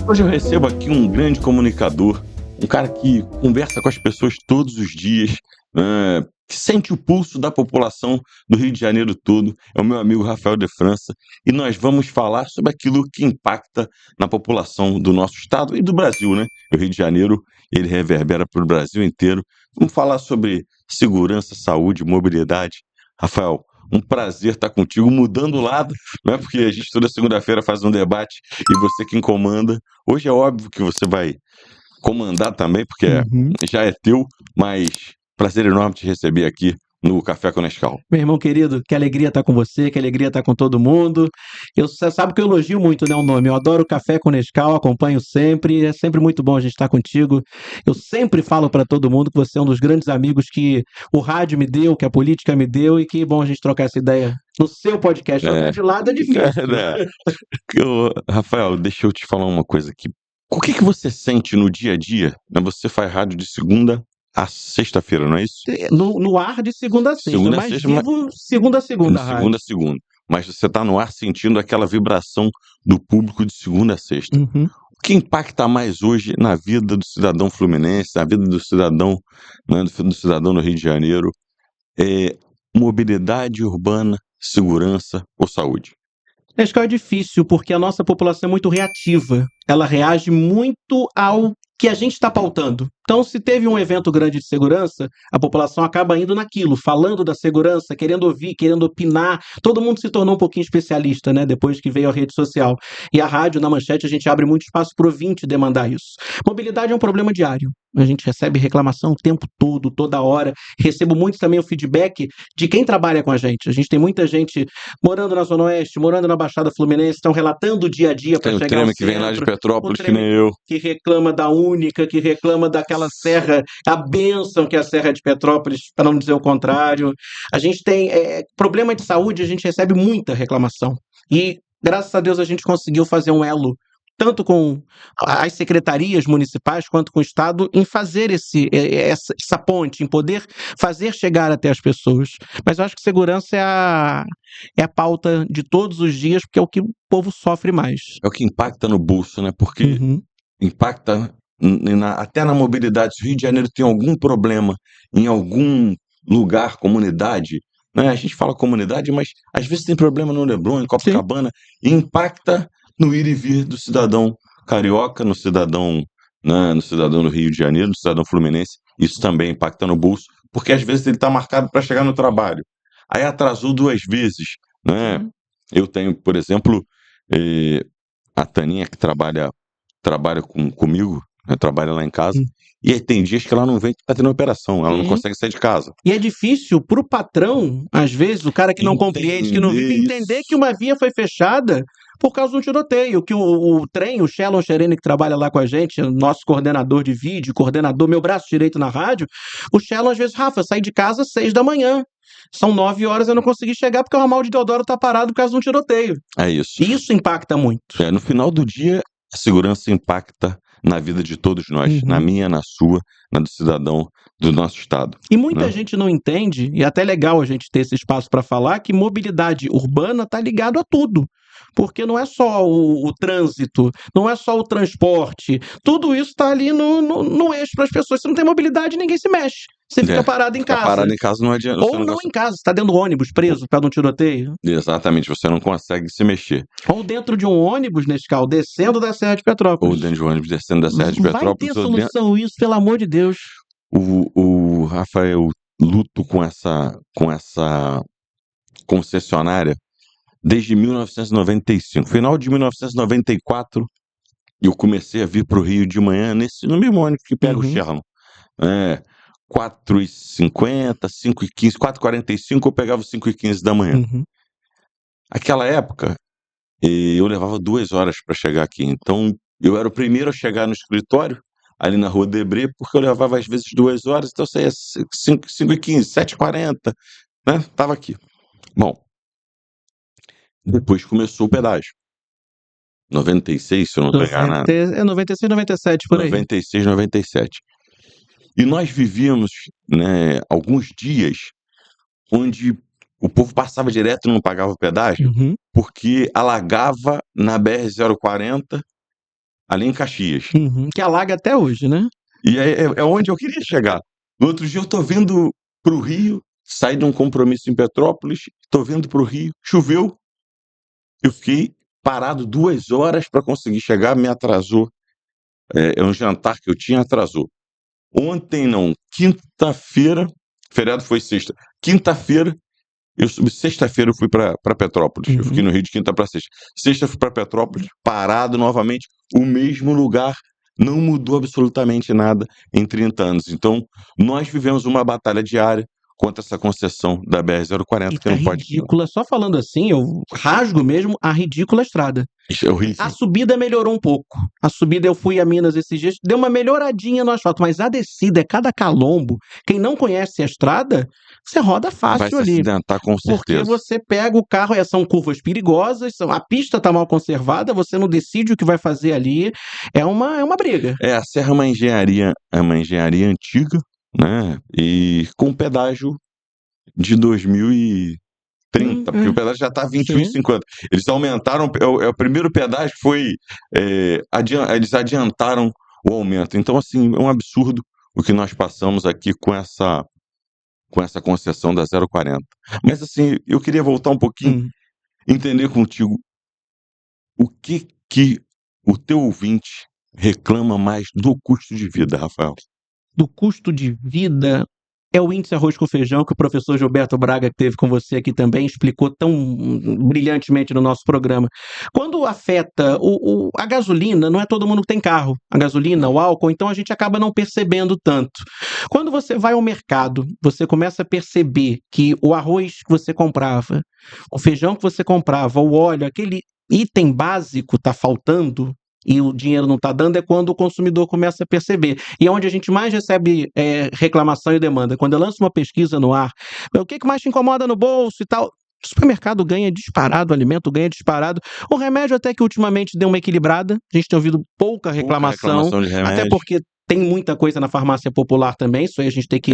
Hoje eu recebo aqui um grande comunicador, um cara que conversa com as pessoas todos os dias, que sente o pulso da população do Rio de Janeiro todo. É o meu amigo Rafael de França, e nós vamos falar sobre aquilo que impacta na população do nosso estado e do Brasil, né? O Rio de Janeiro, ele reverbera para o Brasil inteiro. Vamos falar sobre segurança, saúde, mobilidade. Rafael, um prazer estar contigo, mudando o lado, não é porque a gente toda segunda-feira faz um debate e você quem comanda. Hoje é óbvio que você vai comandar também, porque Uhum. já é teu, mas prazer enorme te receber aqui no Café com Nescau. Meu irmão querido, que alegria estar com você, que alegria estar com todo mundo. Você sabe que eu elogio muito, né, o nome. Eu adoro o Café com Nescau, acompanho sempre. É sempre muito bom a gente estar contigo. Eu sempre falo para todo mundo que você é um dos grandes amigos que o rádio me deu, que a política me deu, e que bom a gente trocar essa ideia no seu podcast. Trocar de lado é difícil. Rafael, deixa eu te falar uma coisa aqui. O que você sente no dia a dia? Né? Você faz rádio de segunda a sexta-feira, não é isso? No ar de segunda a sexta, Segunda a mas sexta, vivo segunda a segunda, de segunda a segunda. Mas você está no ar sentindo aquela vibração do público de segunda a sexta. Uhum. O que impacta mais hoje na vida do cidadão fluminense, na vida do cidadão, né, do cidadão no Rio de Janeiro, é mobilidade urbana, segurança ou saúde? Acho que é difícil, porque a nossa população é muito reativa. Ela reage muito ao que a gente está pautando. Então, se teve um evento grande de segurança, a população acaba indo naquilo, falando da segurança, querendo ouvir, querendo opinar. Todo mundo se tornou um pouquinho especialista, né? Depois que veio a rede social. E a rádio, na Manchete, a gente abre muito espaço para o ouvinte demandar isso. Mobilidade é um problema diário. A gente recebe reclamação o tempo todo, toda hora. Recebo muito também o feedback de quem trabalha com a gente. A gente tem muita gente morando na Zona Oeste, morando na Baixada Fluminense, estão relatando o dia a dia para chegar ao Tem o Treme centro. que vem lá de Petrópolis, que nem eu. Que reclama da Única, que reclama daquela serra, a bênção que é a Serra de Petrópolis, para não dizer o contrário. A gente tem problema de saúde, a gente recebe muita reclamação. E, graças a Deus, a gente conseguiu fazer um elo tanto com as secretarias municipais quanto com o Estado, em fazer essa ponte, em poder fazer chegar até as pessoas. Mas eu acho que segurança é a pauta de todos os dias, porque é o que o povo sofre mais. É o que impacta no bolso, né? Porque impacta até na mobilidade. Se o Rio de Janeiro tem algum problema em algum lugar, comunidade, né? A gente fala comunidade, mas às vezes tem problema no Leblon, em Copacabana, e impacta no ir e vir do cidadão carioca, no cidadão, né, no cidadão do Rio de Janeiro, no cidadão fluminense. Isso também impacta no bolso, porque às vezes ele está marcado para chegar no trabalho. Aí atrasou 2 vezes, né? Eu tenho, por exemplo, a Taninha, que trabalha comigo, né, trabalha lá em casa, e aí tem dias que ela não vem, que tá tendo operação, ela não consegue sair de casa. E é difícil pro patrão, às vezes, o cara que não compreende, que não vive, entender que uma via foi fechada por causa de um tiroteio, que o trem, o Shelon Cherene, que trabalha lá com a gente, nosso coordenador de vídeo, coordenador, meu braço direito na rádio, o Shelon, às vezes, Rafa, sai de casa às 6 da manhã. São 9 horas, eu não consegui chegar porque o ramal de Deodoro tá parado por causa de um tiroteio. É isso. Isso impacta muito. No final do dia, a segurança impacta na vida de todos nós, na minha, na sua, na do cidadão do nosso estado. E muita gente não entende, e é até legal a gente ter esse espaço para falar, que mobilidade urbana está ligado a tudo. Porque não é só o trânsito, não é só o transporte, tudo isso está ali no eixo para as pessoas. Se não tem mobilidade, ninguém se mexe. Você fica parado em casa. Parado em casa não adianta. Ou não em casa, você está dentro do ônibus, preso por causa de um tiroteio. Exatamente, você não consegue se mexer. Ou dentro de um ônibus, Nescau, descendo da Serra de Petrópolis. Ou dentro de um ônibus descendo da Serra de Petrópolis. Vai ter solução isso, pelo amor de Deus. O Rafael, luto com essa concessionária desde 1995. Final de 1994, eu comecei a vir para o Rio de manhã no mesmo ônibus que pega o Sherman. 4h50, 5h15, 4h45 eu pegava 5h15 da manhã. Aquela época, eu levava 2 horas para chegar aqui. Então, eu era o primeiro a chegar no escritório, ali na Rua Debré, porque eu levava às vezes 2 horas, então eu saía 5h15, 7h40, né? Tava aqui. Bom, depois começou o pedágio. 96, se eu não estou enganado. 96, 97, por aí. 96, 97. E nós vivíamos, né, alguns dias onde o povo passava direto e não pagava o pedágio, porque alagava na BR-040, ali em Caxias. Que alaga até hoje, né? E é onde eu queria chegar. No outro dia eu tô vindo pro Rio, saí de um compromisso em Petrópolis, tô vindo pro Rio, choveu, eu fiquei parado 2 horas para conseguir chegar, me atrasou. É um jantar que eu tinha, atrasou. Ontem não, quinta-feira, feriado foi sexta. Quinta-feira, sexta-feira eu fui para Petrópolis. Eu fiquei no Rio de quinta para sexta. Sexta eu fui para Petrópolis, parado novamente, o mesmo lugar, não mudou absolutamente nada em 30 anos. Então, nós vivemos uma batalha diária contra essa concessão da BR-040, E que tá não pode. ridícula, só falando assim, eu rasgo mesmo a ridícula estrada. Isso é horrível. A subida melhorou um pouco. A subida, eu fui a Minas esses dias, deu uma melhoradinha no asfalto, mas a descida é cada calombo. Quem não conhece a estrada, você roda Vai fácil se ali. acidentar com Porque certeza. você pega o carro, são curvas perigosas, a pista tá mal conservada, você não decide o que vai fazer ali. É uma briga. A serra é uma engenharia antiga, né? E com pedágio de 2030, porque o pedágio já está 21,50. Eles aumentaram, o primeiro pedágio foi, eles adiantaram o aumento. Então, assim, é um absurdo o que nós passamos aqui com essa concessão da 040. Mas, assim, eu queria voltar um pouquinho, entender contigo o que o teu ouvinte reclama mais do custo de vida, Rafael. Do custo de vida é o índice arroz com feijão que o professor Gilberto Braga, que teve com você aqui também, explicou tão brilhantemente no nosso programa. Quando afeta a gasolina, não é todo mundo que tem carro. A gasolina, o álcool, então a gente acaba não percebendo tanto. Quando você vai ao mercado, você começa a perceber que o arroz que você comprava, o feijão que você comprava, o óleo, aquele item básico está faltando, e o dinheiro não está dando, é quando o consumidor começa a perceber. E é onde a gente mais recebe reclamação e demanda. Quando eu lanço uma pesquisa no ar, o que mais te incomoda no bolso e tal? O supermercado ganha disparado, o alimento ganha disparado. O remédio até que ultimamente deu uma equilibrada. A gente tem ouvido pouca reclamação de remédio. Até porque tem muita coisa na farmácia popular também, isso aí a gente tem que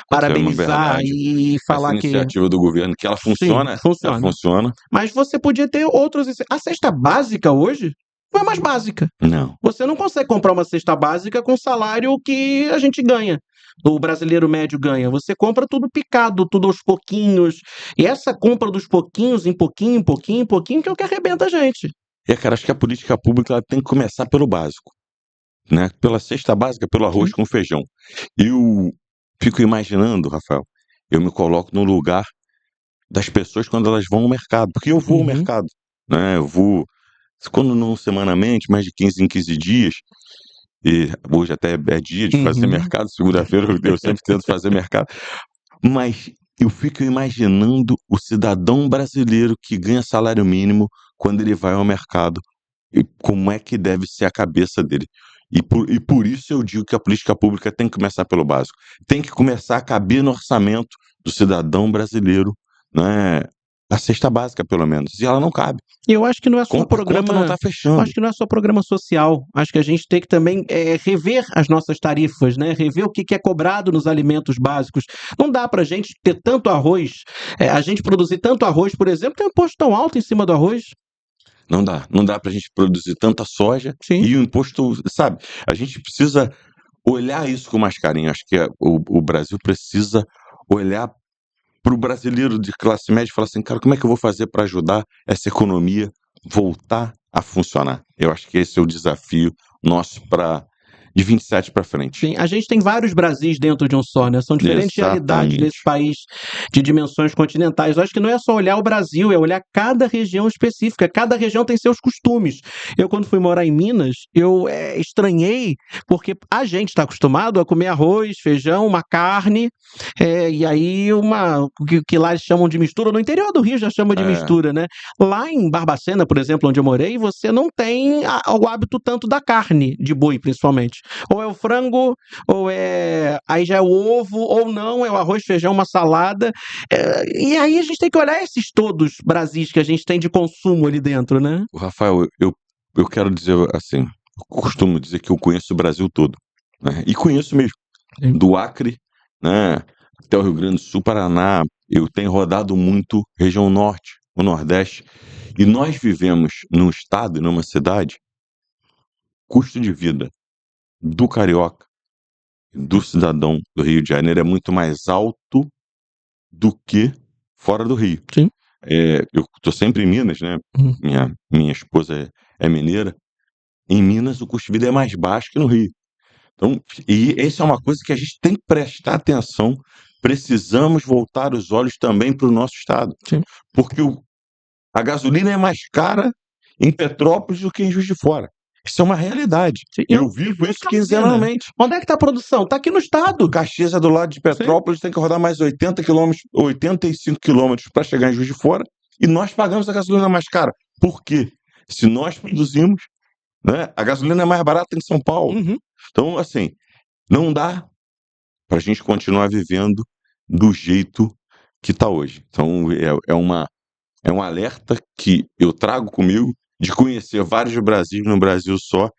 parabenizar e falar essa iniciativa do governo, que ela funciona, sim, funciona. Ela funciona. Mas você podia ter outros. A cesta básica hoje não é mais básica. Não. Você não consegue comprar uma cesta básica com o salário que a gente ganha. O brasileiro médio ganha. Você compra tudo picado, tudo aos pouquinhos. E essa compra dos pouquinhos, em pouquinho, que é o que arrebenta a gente. Cara, acho que a política pública ela tem que começar pelo básico, né? Pela cesta básica, pelo arroz com feijão. Eu fico imaginando, Rafael, eu me coloco no lugar das pessoas quando elas vão ao mercado, porque eu vou ao mercado, né? Eu vou, quando não semanalmente, mais de 15 em 15 dias, e hoje até é dia de fazer mercado, segunda-feira eu sempre tento fazer mercado, mas eu fico imaginando o cidadão brasileiro que ganha salário mínimo quando ele vai ao mercado, e como é que deve ser a cabeça dele. E por isso eu digo que a política pública tem que começar pelo básico, tem que começar a caber no orçamento do cidadão brasileiro, né? A cesta básica, pelo menos. E ela não cabe. E eu acho que não é só programa. Não tá fechando. Acho que não é só programa social. Acho que a gente tem que também rever as nossas tarifas, né? Rever o que é cobrado nos alimentos básicos. Não dá pra gente ter tanto arroz, a gente produzir tanto arroz, por exemplo, tem um imposto tão alto em cima do arroz. Não dá pra gente produzir tanta soja. Sim. E o imposto, sabe? A gente precisa olhar isso com mais carinho. Acho que o Brasil precisa olhar para o brasileiro de classe média e falar assim, cara, como é que eu vou fazer para ajudar essa economia voltar a funcionar? Eu acho que esse é o desafio nosso de 27 para frente. Sim, a gente tem vários Brasis dentro de um só, né? São diferentes realidades nesse país de dimensões continentais. Eu acho que não é só olhar o Brasil, é olhar cada região específica. Cada região tem seus costumes. Eu, quando fui morar em Minas, eu estranhei, porque a gente está acostumado a comer arroz, feijão, uma carne, e aí o que lá eles chamam de mistura. No interior do Rio já chama de mistura, né? Lá em Barbacena, por exemplo, onde eu morei, você não tem o hábito tanto da carne de boi, principalmente. Ou é o frango, aí já é o ovo, ou não, é o arroz, feijão, uma salada. E aí a gente tem que olhar esses todos Brasis que a gente tem de consumo ali dentro, né? Rafael, eu quero dizer assim, eu costumo dizer que eu conheço o Brasil todo, né? E conheço mesmo. Sim. Do Acre, né, até o Rio Grande do Sul, Paraná, eu tenho rodado muito região norte, o nordeste, e nós vivemos num estado e numa cidade custo de vida do carioca, do cidadão do Rio de Janeiro é muito mais alto do que fora do Rio. Sim. Eu estou sempre em Minas, né? Minha esposa é mineira. Em Minas, o custo de vida é mais baixo que no Rio. Então, e essa é uma coisa que a gente tem que prestar atenção. Precisamos voltar os olhos também para o nosso estado. Sim. Porque a gasolina é mais cara em Petrópolis do que em Juiz de Fora. Isso é uma realidade. Sim. Eu vivo isso quinzenalmente. Onde é que está a produção? Está aqui no estado. Caxias é do lado de Petrópolis, tem que rodar mais 85 quilômetros para chegar em Juiz de Fora, e nós pagamos a gasolina mais cara. Por quê? Se nós produzimos, né, a gasolina é mais barata em São Paulo. Então, assim, não dá para a gente continuar vivendo do jeito que está hoje. Então, é um alerta que eu trago comigo de conhecer vários Brasis no Brasil só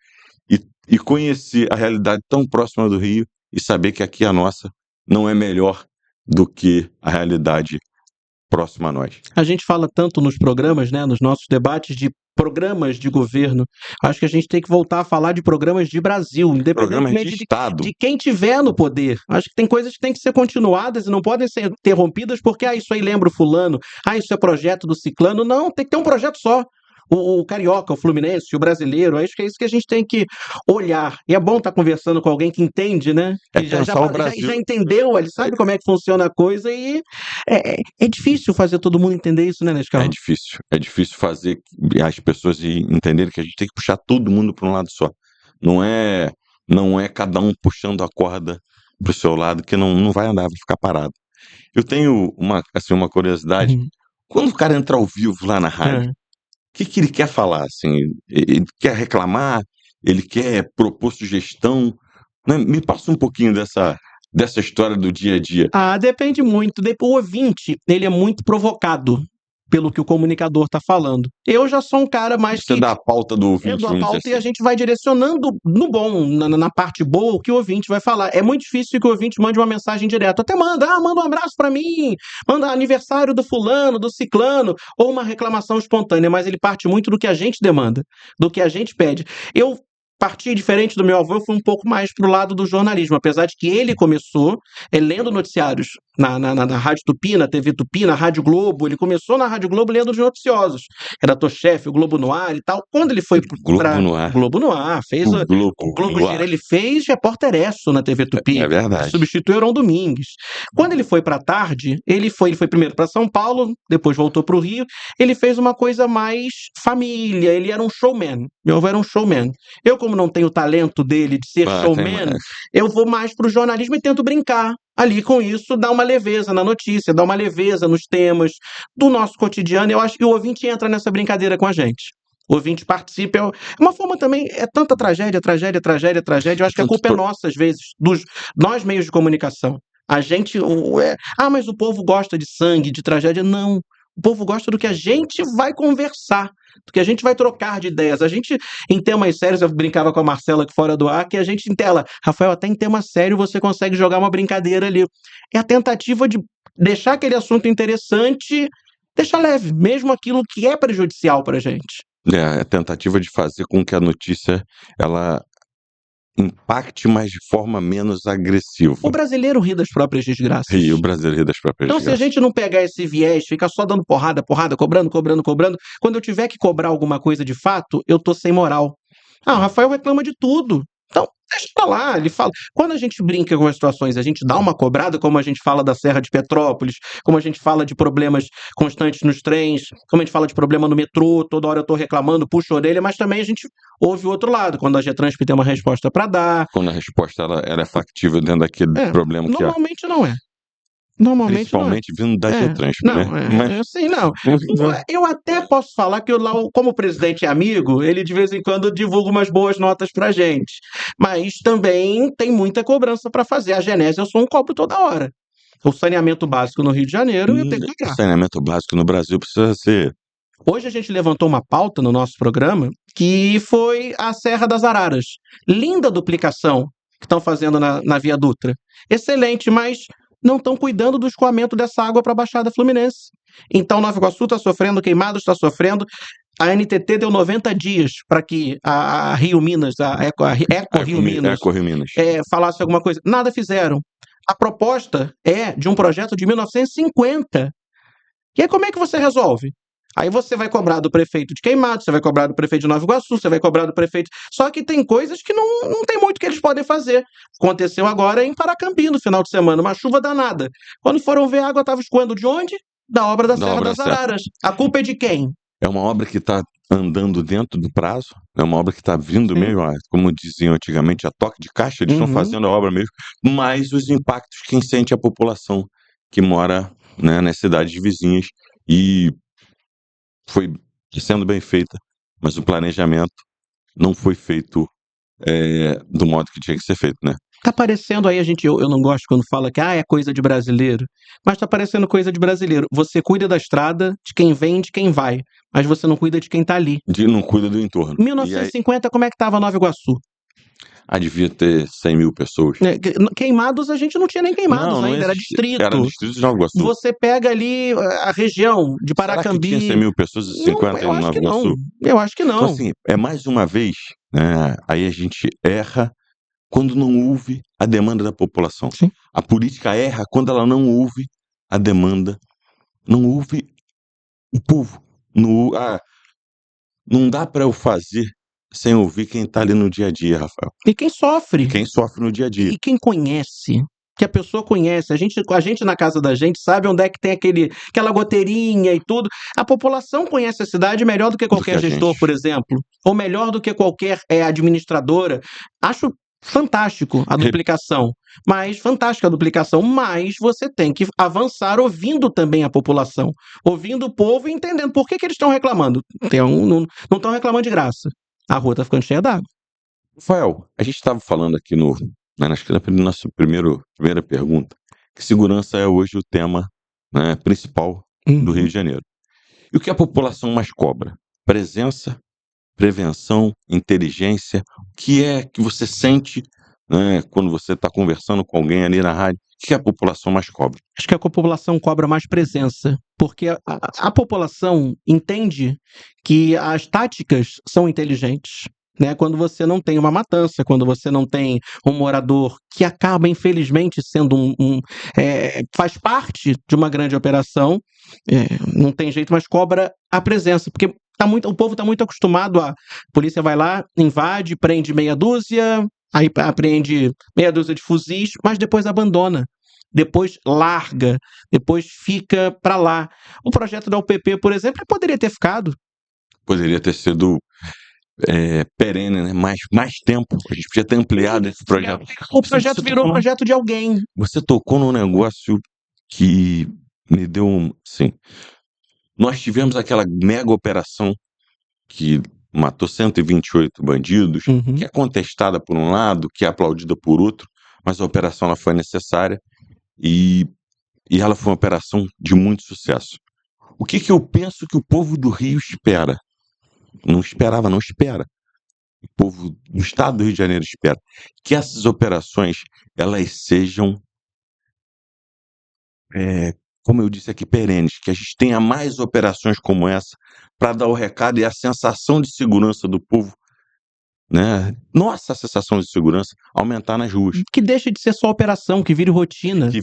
e conhecer a realidade tão próxima do Rio e saber que aqui a nossa não é melhor do que a realidade próxima a nós. A gente fala tanto nos programas, né, nos nossos debates de programas de governo. Acho que a gente tem que voltar a falar de programas de Brasil, independentemente de quem tiver no poder. Acho que tem coisas que têm que ser continuadas e não podem ser interrompidas porque isso aí lembra o fulano, isso é projeto do ciclano. Não, tem que ter um projeto só. O carioca, o fluminense, o brasileiro, acho que é isso que a gente tem que olhar. E é bom estar conversando com alguém que entende, né? Que já entendeu, ele sabe como é que funciona a coisa e é difícil fazer todo mundo entender isso, né, Nescau? É difícil fazer as pessoas entenderem que a gente tem que puxar todo mundo para um lado só. Não é cada um puxando a corda para o seu lado que não vai andar, vai ficar parado. Eu tenho uma curiosidade. Quando o cara entra ao vivo lá na rádio, o que ele quer falar? Assim, ele quer reclamar? Ele quer propor sugestão? Né? Me passa um pouquinho dessa história do dia a dia. Depende muito. O ouvinte, ele é muito provocado pelo que o comunicador está falando. Eu já sou um cara mais Você dá a pauta do ouvinte. Eu dou a pauta e a gente vai direcionando no bom, na parte boa, o que o ouvinte vai falar. É muito difícil que o ouvinte mande uma mensagem direta. Até manda um abraço para mim, manda aniversário do fulano, do ciclano, ou uma reclamação espontânea, mas ele parte muito do que a gente demanda, do que a gente pede. Eu parti, diferente do meu avô, eu fui um pouco mais pro lado do jornalismo, apesar de que ele começou lendo noticiários na Rádio Tupi, na TV Tupi, na Rádio Globo. Ele começou na Rádio Globo lendo os noticiosos. Redator-chefe, o Globo no Ar e tal. Quando ele foi para Globo no Ar, fez o Globo Gira, ele fez repórter-esso na TV Tupi. É verdade. Substituiu Heron Domingues. Quando ele foi para a tarde, ele foi primeiro para São Paulo, depois voltou para o Rio. Ele fez uma coisa mais família, ele era um showman. Meu avô era um showman. Eu, como não tenho o talento dele de ser showman, eu vou mais pro jornalismo e tento brincar ali com isso, dar uma leveza na notícia, dar uma leveza nos temas do nosso cotidiano. Eu acho que o ouvinte entra nessa brincadeira com a gente. O ouvinte participa. É uma forma também, é tanta tragédia. Eu acho que a culpa é nossa, às vezes, nós meios de comunicação. A gente, mas o povo gosta de sangue, de tragédia. Não. O povo gosta do que a gente vai conversar, do que a gente vai trocar de ideias. A gente, em temas sérios, eu brincava com a Marcela aqui fora do ar, que a gente, em tela, Rafael, até em tema sério você consegue jogar uma brincadeira ali. É a tentativa de deixar aquele assunto interessante, deixar leve, mesmo aquilo que é prejudicial pra gente. É a tentativa de fazer com que a notícia, ela impacte, mas de forma menos agressiva. O brasileiro ri das próprias desgraças. O brasileiro ri das próprias desgraças. Então, se a gente não pegar esse viés, ficar só dando porrada, cobrando, quando eu tiver que cobrar alguma coisa de fato, eu tô sem moral. O Rafael reclama de tudo. Então, deixa pra lá, ele fala. Quando a gente brinca com as situações, a gente dá uma cobrada, como a gente fala da Serra de Petrópolis, como a gente fala de problemas constantes nos trens, como a gente fala de problema no metrô, toda hora eu tô reclamando, puxo a orelha, mas também a gente ouve o outro lado, quando a Getransp tem uma resposta para dar. Quando a resposta ela é factível dentro daquele problema que normalmente não é. Normalmente principalmente vindo da Getransp, né? Mas... assim, não. Eu até posso falar que como o presidente é amigo, ele de vez em quando divulga umas boas notas pra gente. Mas também tem muita cobrança para fazer. A Genésio eu sou um cobro toda hora. O saneamento básico no Rio de Janeiro, eu tenho que pagar. O saneamento básico no Brasil precisa ser... Hoje a gente levantou uma pauta no nosso programa que foi a Serra das Araras. Linda duplicação que estão fazendo na Via Dutra. Excelente, mas não estão cuidando do escoamento dessa água para a Baixada Fluminense. Então, Nova Iguaçu está sofrendo, Queimados está sofrendo. A NTT deu 90 dias para que a Rio Minas, a Eco Rio Minas, falasse alguma coisa. Nada fizeram. A proposta é de um projeto de 1950. E aí como é que você resolve? Aí você vai cobrar do prefeito de Queimados, você vai cobrar do prefeito de Nova Iguaçu, você vai cobrar do prefeito... Só que tem coisas que não tem muito que eles podem fazer. Aconteceu agora em Paracambi, no final de semana, uma chuva danada. Quando foram ver, a água estava escoando de onde? Da obra da Serra das Araras. A culpa é de quem? É uma obra que está andando dentro do prazo, é uma obra que está vindo mesmo, como diziam antigamente, a toque de caixa, eles estão fazendo a obra mesmo, mas os impactos quem sente é a população que mora, né, nas cidades vizinhas, e foi sendo bem feita, mas o planejamento não foi feito do modo que tinha que ser feito, né? Tá parecendo aí, eu não gosto quando fala que é coisa de brasileiro, mas tá parecendo coisa de brasileiro. Você cuida da estrada, de quem vem, de quem vai, mas você não cuida de quem tá ali. Não cuida do entorno. 1950, como é que tava Nova Iguaçu? Devia ter 100 mil pessoas. Queimados, a gente não tinha nem Queimados ainda, era distrito. Era distrito de Nova Iguaçu. Você pega ali a região de Paracambi... Será que tinha 100 mil pessoas e 50 em Nova Iguaçu? Eu acho que não. Então, assim, mais uma vez, né, aí a gente erra quando não ouve a demanda da população. Sim. A política erra quando ela não ouve a demanda, não ouve o povo. Não dá para eu fazer sem ouvir quem está ali no dia a dia, Rafael. E quem sofre. Quem sofre no dia a dia. E quem conhece. Que a pessoa conhece. A gente na casa da gente sabe onde é que tem aquela goteirinha e tudo. A população conhece a cidade melhor do que qualquer gestor, por exemplo. Ou melhor do que qualquer administradora. Acho fantástico a duplicação. Fantástica a duplicação, mas você tem que avançar ouvindo também a população. Ouvindo o povo e entendendo por que eles estão reclamando. Não estão reclamando de graça. A rua está ficando cheia d'água. Rafael, a gente estava falando aqui na nossa primeira pergunta, que segurança é hoje o tema, né, principal do Rio de Janeiro. E o que a população mais cobra? Presença, prevenção, inteligência. O que é que você sente, né, quando você está conversando com alguém ali na rádio? O que a população mais cobra? Acho que a população cobra mais presença, porque a população entende que as táticas são inteligentes. Né, quando você não tem uma matança, quando você não tem um morador que acaba, infelizmente, sendo faz parte de uma grande operação, não tem jeito, mas cobra a presença, porque o povo está muito acostumado a polícia vai lá, invade, prende meia dúzia, aí apreende meia dúzia de fuzis, mas depois abandona. Depois larga, depois fica para lá. O projeto da UPP, por exemplo, poderia ter ficado. Poderia ter sido perene, né? Mais tempo. A gente podia ter ampliado esse projeto. O projeto virou um projeto de alguém. Você tocou num negócio que me deu sim. Nós tivemos aquela mega operação que matou 128 bandidos, que é contestada por um lado, que é aplaudida por outro, mas a operação ela foi necessária e ela foi uma operação de muito sucesso. O que eu penso que o povo do Rio espera? Não esperava, não espera. O povo do estado do Rio de Janeiro espera que essas operações elas sejam, como eu disse aqui, perenes, que a gente tenha mais operações como essa para dar o recado e a sensação de segurança do povo, né? Nossa sensação de segurança aumentar nas ruas. Que deixe de ser só operação, que vire rotina. Se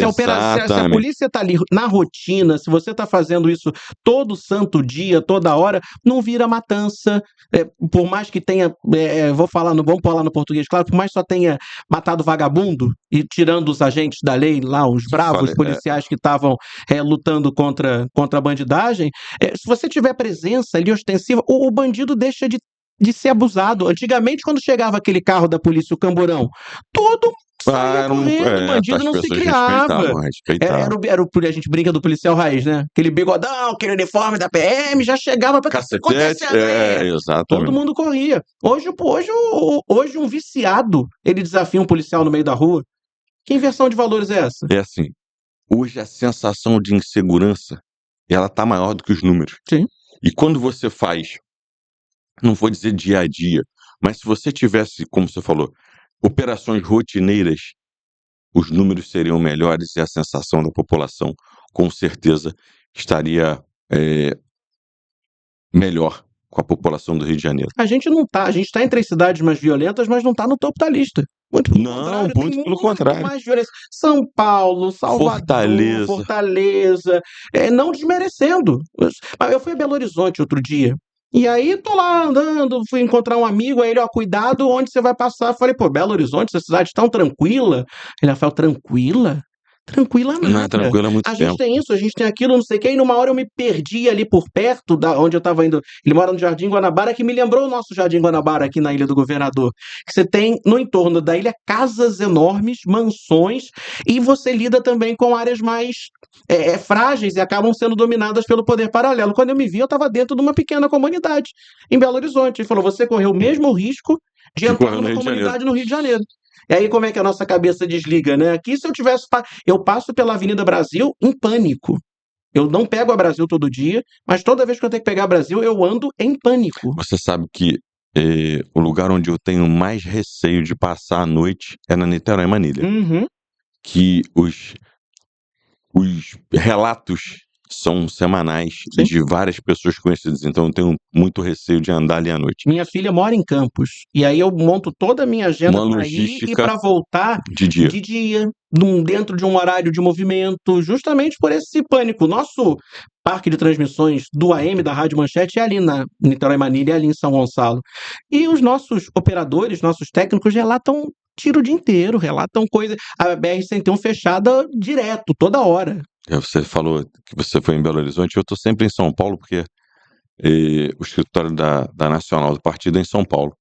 a polícia está ali na rotina, se você está fazendo isso todo santo dia, toda hora, não vira matança. Por mais que tenha, vamos falar no português, claro, por mais que só tenha matado vagabundo e tirando os agentes da lei lá, os bravos policiais que estavam lutando contra a bandidagem, se você tiver presença ali ostensiva, o bandido deixa de ser abusado. Antigamente, quando chegava aquele carro da polícia, o camburão, todo saia correndo, o bandido não se criava. A gente brinca do policial raiz, né? Aquele bigodão, aquele uniforme da PM, já chegava para cacetete, exatamente. Todo mundo corria. Hoje um viciado, ele desafia um policial no meio da rua. Que inversão de valores é essa? É assim, hoje a sensação de insegurança, ela tá maior do que os números. Sim. E quando você faz, não vou dizer dia a dia, mas se você tivesse, como você falou, operações rotineiras, os números seriam melhores e a sensação da população, com certeza, estaria melhor com a população do Rio de Janeiro. A gente está entre as cidades mais violentas, mas não está no topo da lista. Muito pelo Não, contrário, muito tem pelo muito contrário. mais violência. São Paulo, Salvador, Fortaleza, não desmerecendo. Mas eu fui a Belo Horizonte outro dia. E aí tô lá andando, fui encontrar um amigo, aí ele, ó, cuidado onde você vai passar. Falei, pô, Belo Horizonte, essa cidade tão tranquila. Ele falou, tranquila? Tranquila Não é nada. tranquilo há muito A gente tempo. tem isso, a gente tem aquilo, não sei o quê. E numa hora eu me perdi ali por perto da onde eu tava indo. Ele mora no Jardim Guanabara, que me lembrou o nosso Jardim Guanabara aqui na Ilha do Governador. Que você tem no entorno da ilha casas enormes, mansões, e você lida também com áreas mais frágeis e acabam sendo dominadas pelo poder paralelo. Quando eu me vi, eu estava dentro de uma pequena comunidade em Belo Horizonte. Ele falou: você correu o mesmo risco de Que entrar correu no numa Rio de Janeiro. comunidade no Rio de Janeiro. E aí, como é que a nossa cabeça desliga, né? Aqui, se eu tivesse. Eu passo pela Avenida Brasil em pânico. Eu não pego a Brasil todo dia, mas toda vez que eu tenho que pegar a Brasil, eu ando em pânico. Você sabe que o lugar onde eu tenho mais receio de passar a noite é na Niterói Manilha. Uhum. Que os relatos são semanais Sim. de várias pessoas conhecidas, então eu tenho muito receio de andar ali à noite. Minha filha mora em Campos, e aí eu monto toda a minha agenda Uma para ir e logística para voltar de dia. dentro de um horário de movimento, justamente por esse pânico. Nosso parque de transmissões do AM da Rádio Manchete é ali na Niterói Manilha, é ali em São Gonçalo. E os nossos operadores, nossos técnicos relatam tiro o dia inteiro, relatam coisa. A BR-101 fechada direto, toda hora. Você falou que você foi em Belo Horizonte, eu estou sempre em São Paulo, porque o escritório da Nacional do Partido é em São Paulo.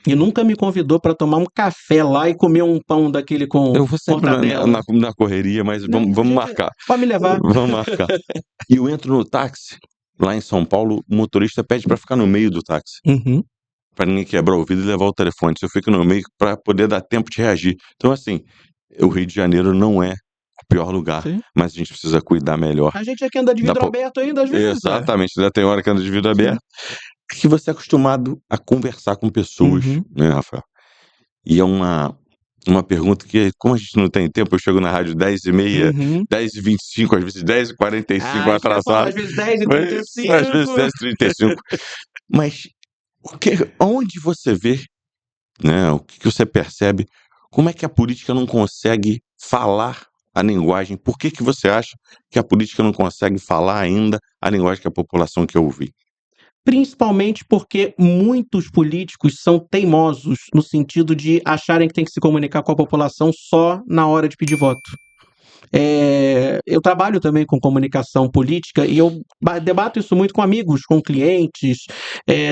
E nunca me convidou para tomar um café lá e comer um pão daquele com Eu vou sempre mortadela. na correria, mas vamos marcar. Pode me levar. Vamos marcar. E eu entro no táxi, lá em São Paulo, o motorista pede para ficar no meio do táxi. Uhum. Para ninguém quebrar o vidro e levar o telefone. Se eu fico no meio para poder dar tempo de reagir. Então, assim, o Rio de Janeiro não é o pior lugar, Sim. mas a gente precisa cuidar melhor. A gente aqui anda de vidro aberto ainda, às vezes. Exatamente, ainda tem hora que anda de vidro aberto. Que você é acostumado a conversar com pessoas, né, Rafael? E é uma pergunta que, como a gente não tem tempo, eu chego na rádio 10h30, 10h25, às vezes 10h45 atrasado. Às vezes 10h35. Às vezes 10h35. Mas onde você vê, né, o que você percebe, como é que a política não consegue falar a linguagem? Por que você acha que a política não consegue falar ainda a linguagem que a população quer ouvir? Principalmente porque muitos políticos são teimosos no sentido de acharem que tem que se comunicar com a população só na hora de pedir voto. Eu trabalho também com comunicação política e eu debato isso muito com amigos, com clientes.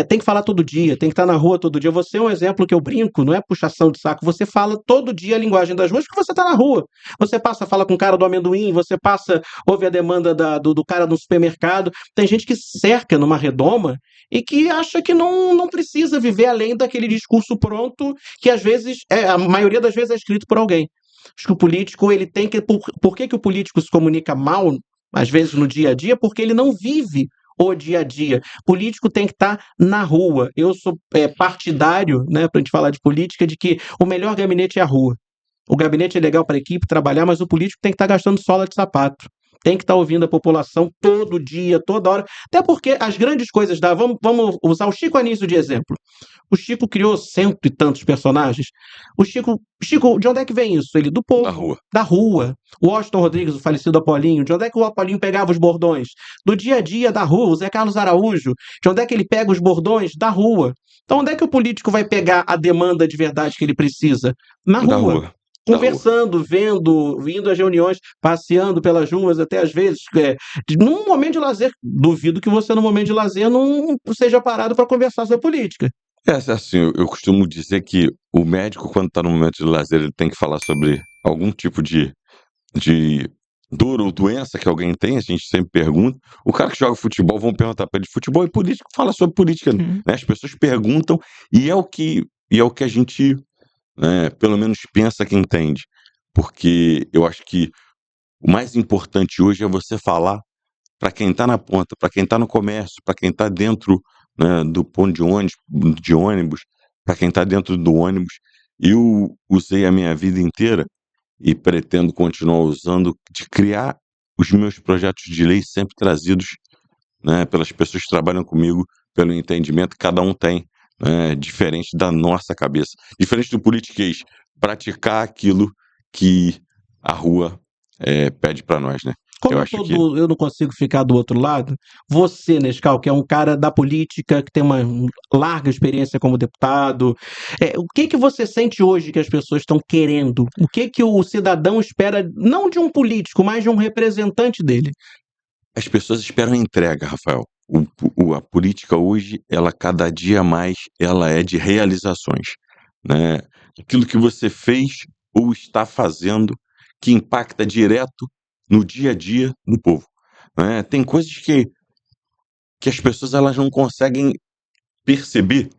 Tem que falar todo dia, tem que estar na rua todo dia. Você é um exemplo que eu brinco, não é puxação de saco. Você fala todo dia a linguagem das ruas porque você está na rua. Você passa, fala com o cara do amendoim, você passa, ouve a demanda do cara no supermercado. Tem gente que cerca numa redoma e que acha que não precisa viver além daquele discurso pronto que às vezes, a maioria das vezes é escrito por alguém. Acho que o político, ele tem que... Por que o político se comunica mal, às vezes, no dia a dia? Porque ele não vive o dia a dia. Político tem que estar na rua. Eu sou partidário, né, para a gente falar de política, de que o melhor gabinete é a rua. O gabinete é legal para a equipe trabalhar, mas o político tem que estar gastando sola de sapato. Tem que estar ouvindo a população todo dia, toda hora. Até porque as grandes coisas vamos usar o Chico Anísio de exemplo. O Chico criou 100 e tantos personagens. O Chico, de onde é que vem isso? Ele do povo, da rua. O Washington Rodrigues, o falecido Apolinho, de onde é que o Apolinho pegava os bordões? Do dia a dia da rua. O Zé Carlos Araújo, de onde é que ele pega os bordões? Da rua. Então onde é que o político vai pegar a demanda de verdade que ele precisa? Na rua. Conversando, vendo, indo às reuniões, passeando pelas ruas, até às vezes, num momento de lazer. Duvido que você, no momento de lazer, não seja parado para conversar sobre política. Assim, eu costumo dizer que o médico, quando está no momento de lazer, ele tem que falar sobre algum tipo de dor ou doença que alguém tem, a gente sempre pergunta. O cara que joga futebol, vão perguntar para ele de futebol, e político fala sobre política, né? As pessoas perguntam, e é o que a gente, né, pelo menos pensa que entende. Porque eu acho que o mais importante hoje é você falar para quem está na ponta, para quem está no comércio, para quem está dentro, né, do ponto de ônibus, para quem está dentro do ônibus. Eu usei a minha vida inteira e pretendo continuar usando, de criar os meus projetos de lei sempre trazidos, né, pelas pessoas que trabalham comigo pelo entendimento que cada um tem, né, diferente da nossa cabeça. Diferente do politiquês, praticar aquilo que a rua pede para nós, né? Como Eu acho que eu não consigo ficar do outro lado, você, Nescau, que é um cara da política, que tem uma larga experiência como deputado, o que você sente hoje que as pessoas estão querendo? O que o cidadão espera, não de um político, mas de um representante dele? as pessoas esperam entrega, Rafael. A política hoje, ela cada dia mais, ela é de realizações, né? Aquilo que você fez ou está fazendo que impacta direto no dia a dia do povo, né? Tem coisas que as pessoas elas não conseguem perceber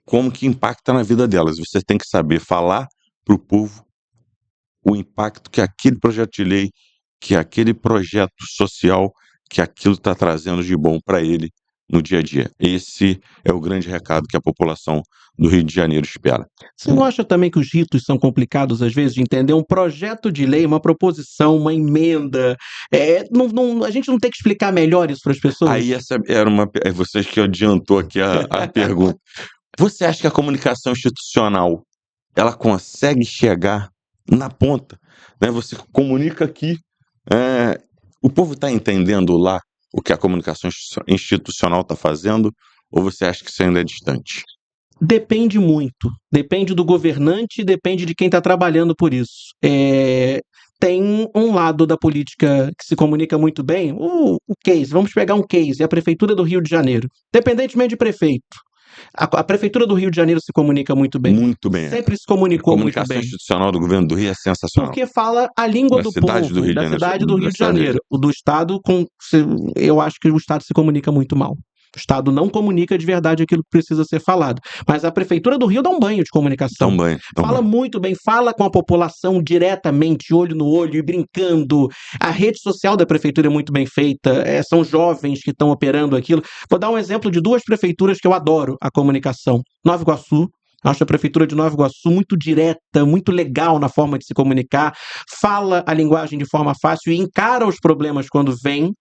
como que impacta na vida delas. Você tem que saber falar para o povo o impacto que aquele projeto de lei, que aquele projeto social, que aquilo está trazendo de bom para ele no dia a dia. Esse é o grande recado que a população do Rio de Janeiro espera. Você não acha também que os ritos são complicados, às vezes, de entender um projeto de lei, uma proposição, uma emenda? A gente não tem que explicar melhor isso para as pessoas? Aí essa era vocês que adiantou aqui a pergunta. Você acha que a comunicação institucional ela consegue chegar na ponta, né? Você comunica aqui, o povo está entendendo lá o que a comunicação institucional está fazendo, ou você acha que isso ainda é distante? Depende muito. Depende do governante, depende de quem está trabalhando por isso. Tem um lado da política que se comunica muito bem, o case, vamos pegar um case, a Prefeitura do Rio de Janeiro. Independentemente de prefeito, a Prefeitura do Rio de Janeiro se comunica muito bem. Muito bem. Sempre se comunicou muito bem. A comunicação institucional do governo do Rio é sensacional. Porque fala a língua do povo, da cidade do Rio de Janeiro. O do Estado, eu acho que o Estado se comunica muito mal. O Estado não comunica de verdade aquilo que precisa ser falado. Mas a Prefeitura do Rio dá um banho de comunicação. Fala muito bem, fala com a população diretamente, olho no olho e brincando. A rede social da Prefeitura é muito bem feita, são jovens que estão operando aquilo. Vou dar um exemplo de duas prefeituras que eu adoro a comunicação. Nova Iguaçu. Acho a Prefeitura de Nova Iguaçu muito direta, muito legal na forma de se comunicar, fala a linguagem de forma fácil e encara os problemas quando vem.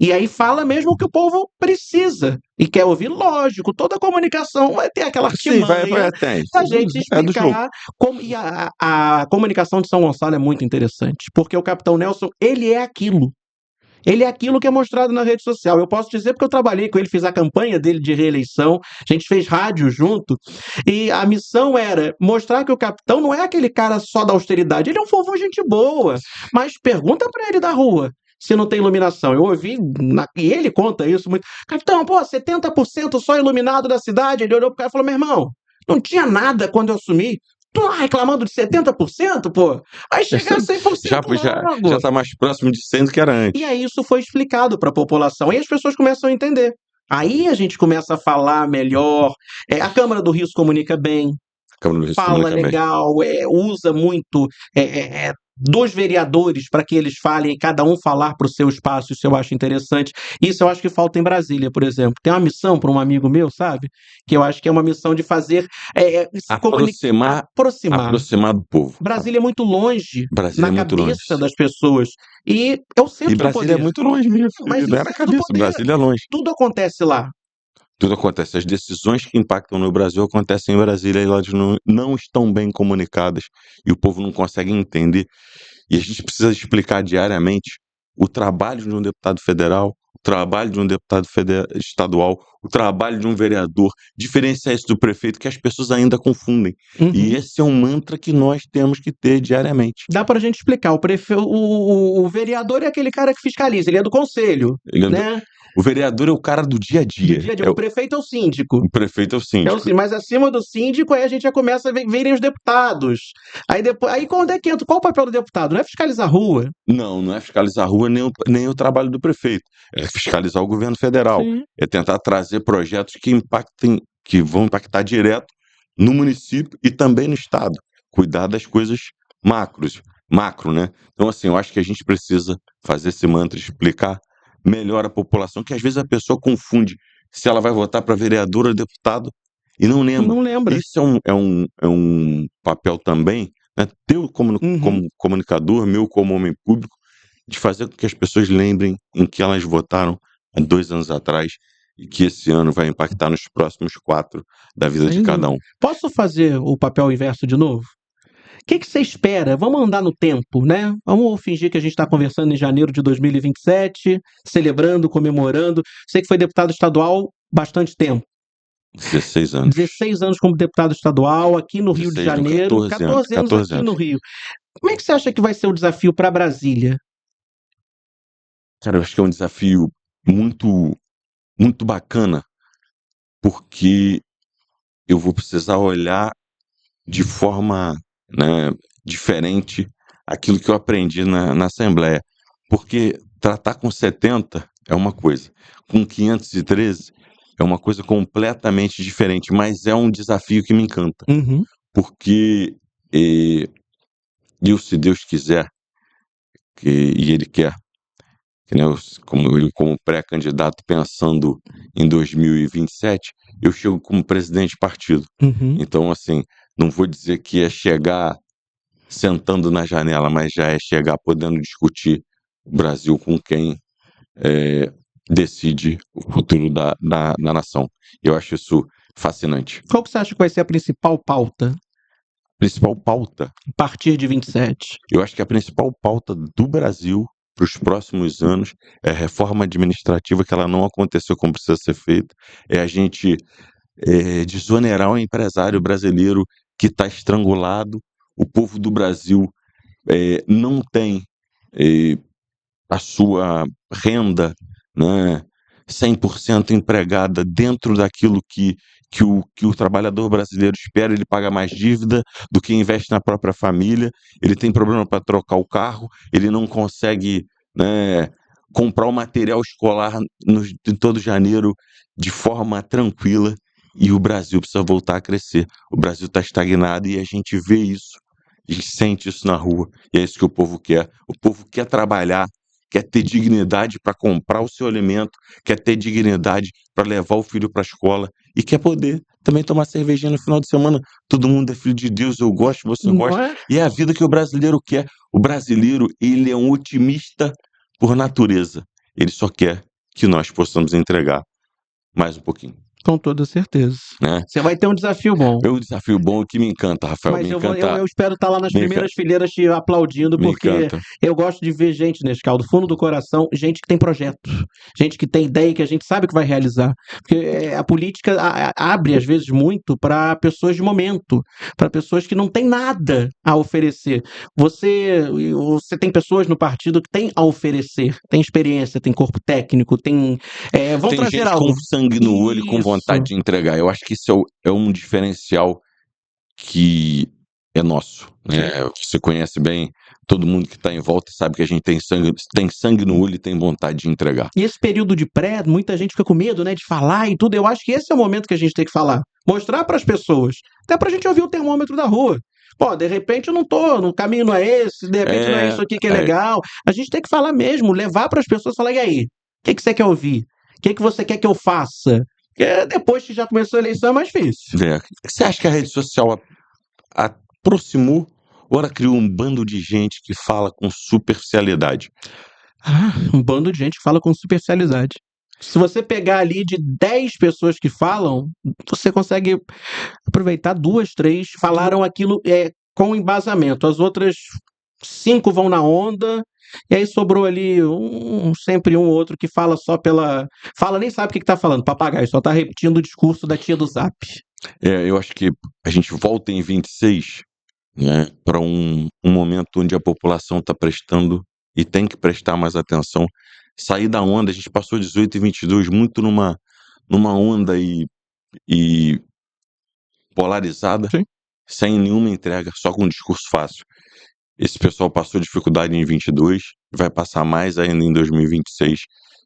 E aí fala mesmo o que o povo precisa e quer ouvir, lógico, toda comunicação vai ter aquela artimanha da gente explicar como, e a comunicação de São Gonçalo é muito interessante, porque o Capitão Nelson, ele é aquilo. Ele é aquilo que é mostrado na rede social. Eu posso dizer porque eu trabalhei com ele, fiz a campanha dele de reeleição, a gente fez rádio junto, e a missão era mostrar que o capitão não é aquele cara só da austeridade, ele é um fofo, gente boa, mas pergunta pra ele da rua se não tem iluminação. Eu ouvi, e ele conta isso muito. Capitão, 70% só iluminado da cidade. Ele olhou pro cara e falou, meu irmão, não tinha nada quando eu assumi. Tu lá reclamando de 70%, pô? Aí chegar a 100% já tá mais próximo de 100 do que era antes. E aí isso foi explicado para a população. E as pessoas começam a entender. Aí a gente começa a falar melhor. A Câmara do Rio se comunica bem. Fala legal, usa muito dos vereadores para que eles falem e cada um falar para o seu espaço, isso eu acho interessante. Isso eu acho que falta em Brasília, por exemplo. Tem uma missão para um amigo meu, sabe? Que eu acho que é uma missão de fazer... aproximar do povo. Brasília é muito longe na cabeça das pessoas. E é o centro do poder. E Brasília é muito longe mesmo. Mas não é na cabeça, Brasília é longe. Tudo acontece lá. Tudo acontece. As decisões que impactam no Brasil acontecem em Brasília e elas não estão bem comunicadas e o povo não consegue entender. E a gente precisa explicar diariamente o trabalho de um deputado federal, o trabalho de um deputado estadual, o trabalho de um vereador, diferenciar isso do prefeito, que as pessoas ainda confundem. Uhum. E esse é um mantra que nós temos que ter diariamente. Dá pra gente explicar. O vereador é aquele cara que fiscaliza, ele é do conselho, né? O vereador é o cara do dia a dia. O prefeito é o síndico. O prefeito é o síndico. Mas acima do síndico, aí a gente já começa a verem os deputados. Aí quando é que entra? Qual o papel do deputado? Não é fiscalizar a rua? Não é fiscalizar a rua nem o trabalho do prefeito. É fiscalizar o governo federal. Sim. É tentar trazer projetos que vão impactar direto no município e também no estado. Cuidar das coisas macro, né? Então, assim, eu acho que a gente precisa fazer esse mantra, explicar melhor a população, que às vezes a pessoa confunde se ela vai votar para vereador ou deputado e não lembra. Não lembra. Isso é um papel também, né, teu como comunicador, meu como homem público, de fazer com que as pessoas lembrem em que elas votaram há 2 anos atrás e que esse ano vai impactar nos próximos 4 da vida de cada um. Posso fazer o papel inverso de novo? O que você espera? Vamos andar no tempo, né? Vamos fingir que a gente está conversando em janeiro de 2027, celebrando, comemorando. Você que foi deputado estadual bastante tempo. 16 anos. 16 anos como deputado estadual, aqui no Rio de Janeiro. 14 anos aqui no Rio. Como é que você acha que vai ser o desafio para Brasília? Cara, eu acho que é um desafio muito, muito bacana, porque eu vou precisar olhar de forma, né, diferente aquilo que eu aprendi na Assembleia. Porque tratar com 70 é uma coisa, com 513 é uma coisa completamente diferente, mas é um desafio que me encanta. Porque se Deus quiser, e Ele quer, né, como pré-candidato pensando em 2027, eu chego como presidente de partido. Então, assim, não vou dizer que é chegar sentando na janela, mas já é chegar podendo discutir o Brasil com quem decide o futuro da nação. Eu acho isso fascinante. Qual que você acha que vai ser a principal pauta? Principal pauta? A partir de 27. Eu acho que a principal pauta do Brasil para os próximos anos é a reforma administrativa, que ela não aconteceu como precisa ser feita, é a gente desonerar o empresário brasileiro que está estrangulado. O povo do Brasil não tem a sua renda, né, 100% empregada dentro daquilo que o trabalhador brasileiro espera. Ele paga mais dívida do que investe na própria família, ele tem problema para trocar o carro, ele não consegue, né, comprar o material escolar em todo janeiro de forma tranquila, e o Brasil precisa voltar a crescer. O Brasil está estagnado e a gente vê isso, a gente sente isso na rua, e é isso que o povo quer. O povo quer trabalhar, quer ter dignidade para comprar o seu alimento, quer ter dignidade para levar o filho para a escola e quer poder também tomar cervejinha no final de semana. Todo mundo é filho de Deus, eu gosto, você gosta. E é a vida que o brasileiro quer. O brasileiro, ele é um otimista por natureza. Ele só quer que nós possamos entregar mais um pouquinho. Com toda certeza. Você vai ter um desafio bom. É um desafio bom que me encanta, Rafael. Mas eu espero estar lá nas primeiras fileiras te aplaudindo, porque eu gosto de ver gente, Nescau, do fundo do coração, gente que tem projeto, gente que tem ideia, que a gente sabe que vai realizar. Porque a política abre, às vezes, muito para pessoas de momento, para pessoas que não têm nada a oferecer. Você tem pessoas no partido que têm a oferecer, tem experiência, tem corpo técnico, tem gente com sangue no olho e com vontade de entregar. Eu acho que isso é um diferencial que é nosso, né? Você conhece bem, todo mundo que está em volta sabe que a gente tem sangue no olho e tem vontade de entregar. E esse período de pré, muita gente fica com medo, né, de falar e tudo. Eu acho que esse é o momento que a gente tem que falar, mostrar para as pessoas, até para a gente ouvir o termômetro da rua. Pô, de repente eu não tô, no caminho não é esse, de repente não é isso aqui que é legal. A gente tem que falar mesmo, levar para as pessoas, falar, e aí, o que você quer ouvir? O que você quer que eu faça? Porque depois que já começou a eleição é mais difícil. Você acha que a rede social aproximou ou ela criou um bando de gente que fala com superficialidade? Um bando de gente que fala com superficialidade. Se você pegar ali de 10 pessoas que falam, você consegue aproveitar 2, 3 falaram aquilo com embasamento. As outras 5 vão na onda, e aí sobrou ali sempre um ou outro que fala só fala, nem sabe o que tá falando, papagaio, só tá repetindo o discurso da tia do Zap. Eu acho que a gente volta em 26, né, para um momento onde a população está prestando e tem que prestar mais atenção. Sair da onda, a gente passou 18 e 22 muito numa onda e polarizada, sem nenhuma entrega, só com um discurso fácil. Esse pessoal passou dificuldade em 22, vai passar mais ainda em 2026,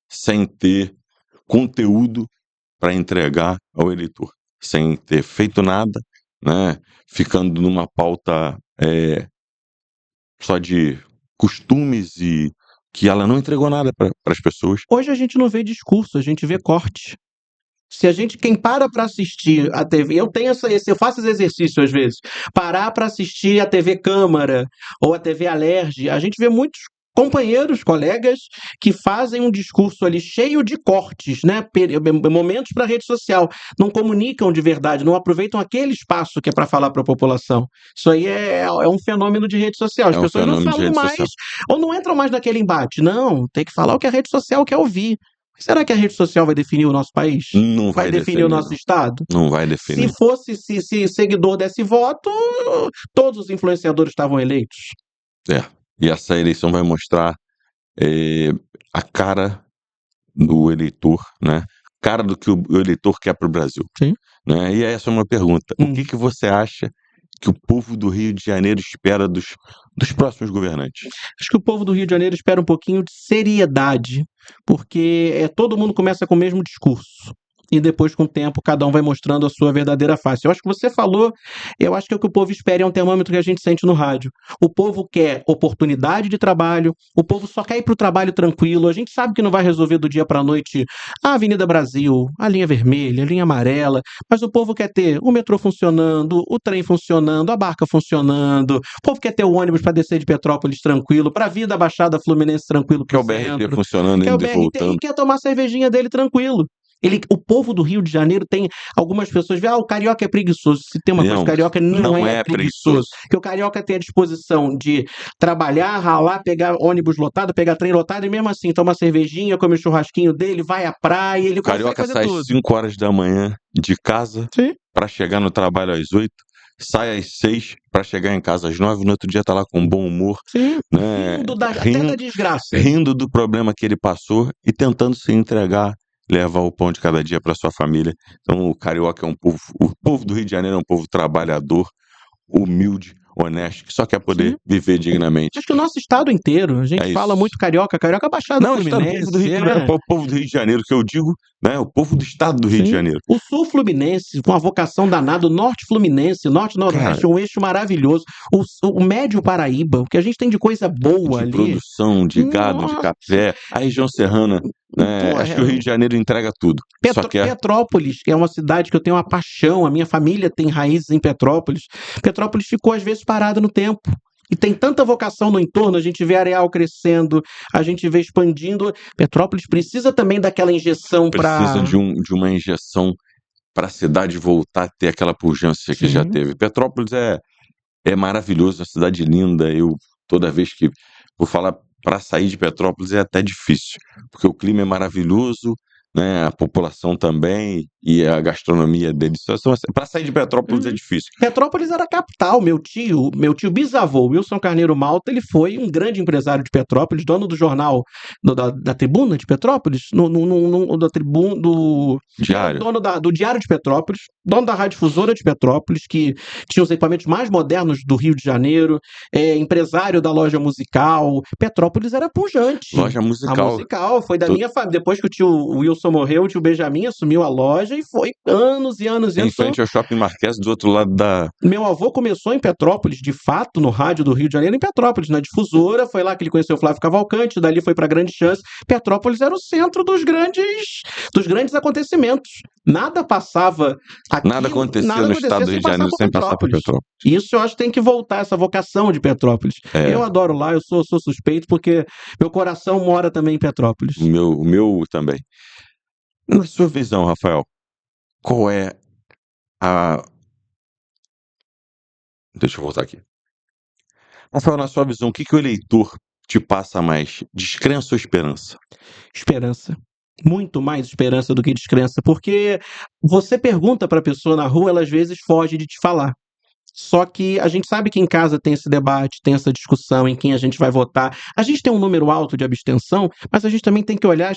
sem ter conteúdo para entregar ao eleitor, sem ter feito nada, né, ficando numa pauta só de costumes e que ela não entregou nada para as pessoas. Hoje a gente não vê discurso, a gente vê corte. Quem para assistir a TV, eu faço esse exercício às vezes, parar para assistir a TV Câmara ou a TV Alerj, a gente vê muitos companheiros, colegas, que fazem um discurso ali cheio de cortes, né? Momentos para a rede social. Não comunicam de verdade, não aproveitam aquele espaço que é para falar para a população. Isso aí é um fenômeno de rede social. As É um pessoas não fenômeno de falam rede mais social. ou não entram mais naquele embate. Não, tem que falar o que a rede social quer ouvir. Será que a rede social vai definir o nosso país? Não Vai vai definir o definir, nosso não. estado? Não vai Se definir. fosse, se seguidor desse voto, todos os influenciadores estavam eleitos. E essa eleição vai mostrar a cara do eleitor, né? Cara do que o eleitor quer para o Brasil. Sim. Né? E essa é uma pergunta. O que você acha que o povo do Rio de Janeiro espera dos próximos governantes? Acho que o povo do Rio de Janeiro espera um pouquinho de seriedade, porque todo mundo começa com o mesmo discurso. E depois, com o tempo, cada um vai mostrando a sua verdadeira face. Eu acho que você falou, eu acho que é o que o povo espera, é um termômetro que a gente sente no rádio. O povo quer oportunidade de trabalho, o povo só quer ir para o trabalho tranquilo. A gente sabe que não vai resolver do dia para a noite a Avenida Brasil, a linha vermelha, a linha amarela, mas o povo quer ter o metrô funcionando, o trem funcionando, a barca funcionando, o povo quer ter o ônibus para descer de Petrópolis tranquilo, para vir da Baixada Fluminense tranquilo Quer pro o BRT centro, funcionando, quer o indo e BRT voltando. e quer tomar a cervejinha dele tranquilo. O povo do Rio de Janeiro tem algumas pessoas veem, o carioca é preguiçoso. Se tem uma coisa, o carioca não é preguiçoso. Porque o carioca tem a disposição de trabalhar, ralar, pegar ônibus lotado, pegar trem lotado, e mesmo assim toma uma cervejinha, come o churrasquinho dele, vai à praia, ele O carioca sai às 5 horas da manhã de casa para chegar no trabalho às 8, sai às 6 para chegar em casa às 9, no outro dia tá lá com bom humor. Sim, né? até da desgraça. Rindo do problema que ele passou e tentando se entregar, levar o pão de cada dia para sua família. Então o carioca é o povo do Rio de Janeiro é um povo trabalhador, humilde, honesto, que só quer poder viver dignamente. Acho que o nosso estado inteiro, a gente fala muito carioca Baixada Fluminense. Não, o povo do Rio de Janeiro, o povo do Rio de Janeiro que eu digo, né? O povo do estado do Rio de Janeiro. O sul fluminense, com uma vocação danada, o norte fluminense, norte nordeste, um eixo maravilhoso. O médio Paraíba, o que a gente tem de coisa boa de ali. Produção, de gado, de café, a região serrana. Acho que o Rio de Janeiro entrega tudo. Petrópolis, que é uma cidade que eu tenho uma paixão, a minha família tem raízes em Petrópolis. Petrópolis ficou às vezes parada no tempo. E tem tanta vocação no entorno, a gente vê Areal crescendo, a gente vê expandindo. Petrópolis precisa também daquela injeção para... Precisa de uma injeção para a cidade voltar a ter aquela pujança que já teve. Petrópolis é maravilhoso, é uma cidade linda. Eu, toda vez que vou falar para sair de Petrópolis, é até difícil, porque o clima é maravilhoso, né? A população também e a gastronomia deles. Para sair de Petrópolis é difícil. Petrópolis era a capital. Meu tio bisavô, Wilson Carneiro Malta, ele foi um grande empresário de Petrópolis, dono do jornal da Tribuna de Petrópolis, da Tribuna do Diário. Dono do Diário de Petrópolis, dono da Radiodifusora de Petrópolis, que tinha os equipamentos mais modernos do Rio de Janeiro, empresário da loja musical. Petrópolis era pujante. Loja musical. A musical foi da minha família. Depois que o tio Wilson morreu, o tio Benjamin assumiu a loja e foi anos e anos. Em frente ao Shopping Marquês, do outro lado da... Meu avô começou em Petrópolis, de fato, no rádio do Rio de Janeiro, em Petrópolis, na Difusora. Foi lá que ele conheceu o Flávio Cavalcante, dali foi para Grande Chance. Petrópolis era o centro dos grandes acontecimentos. Nada passava aqui. Nada acontecia no estado do Rio de Janeiro sem passar por Petrópolis. Isso eu acho que tem que voltar, essa vocação de Petrópolis. Eu adoro lá, eu sou suspeito, porque meu coração mora também em Petrópolis. O meu também. Na sua visão, Rafael, qual é a... Deixa eu voltar aqui. Rafael, na sua visão, o que o eleitor te passa mais? Descrença ou esperança? Esperança. Muito mais esperança do que descrença, porque você pergunta para a pessoa na rua, ela às vezes foge de te falar. Só que a gente sabe que em casa tem esse debate, tem essa discussão em quem a gente vai votar. A gente tem um número alto de abstenção, mas a gente também tem que olhar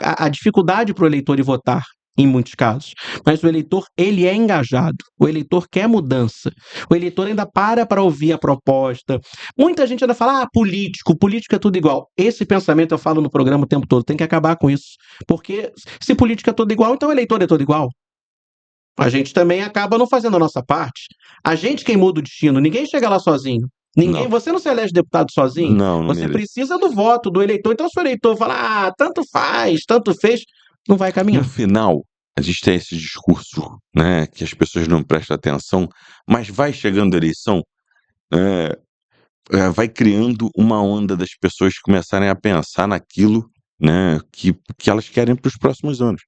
a dificuldade para o eleitor ir votar, em muitos casos. Mas o eleitor, ele é engajado. O eleitor quer mudança. O eleitor ainda para ouvir a proposta. Muita gente ainda fala, político é tudo igual. Esse pensamento eu falo no programa o tempo todo, tem que acabar com isso. Porque se política é tudo igual, então o eleitor é todo igual. A gente também acaba não fazendo a nossa parte. A gente quem muda o destino, ninguém chega lá sozinho. Você não se elege deputado sozinho. Não você precisa do voto do eleitor. Então, se o eleitor falar, tanto faz, tanto fez, não vai caminhar. No final, a gente tem esse discurso, né, que as pessoas não prestam atenção, mas vai chegando a eleição, vai criando uma onda das pessoas começarem a pensar naquilo, né, que elas querem para os próximos anos.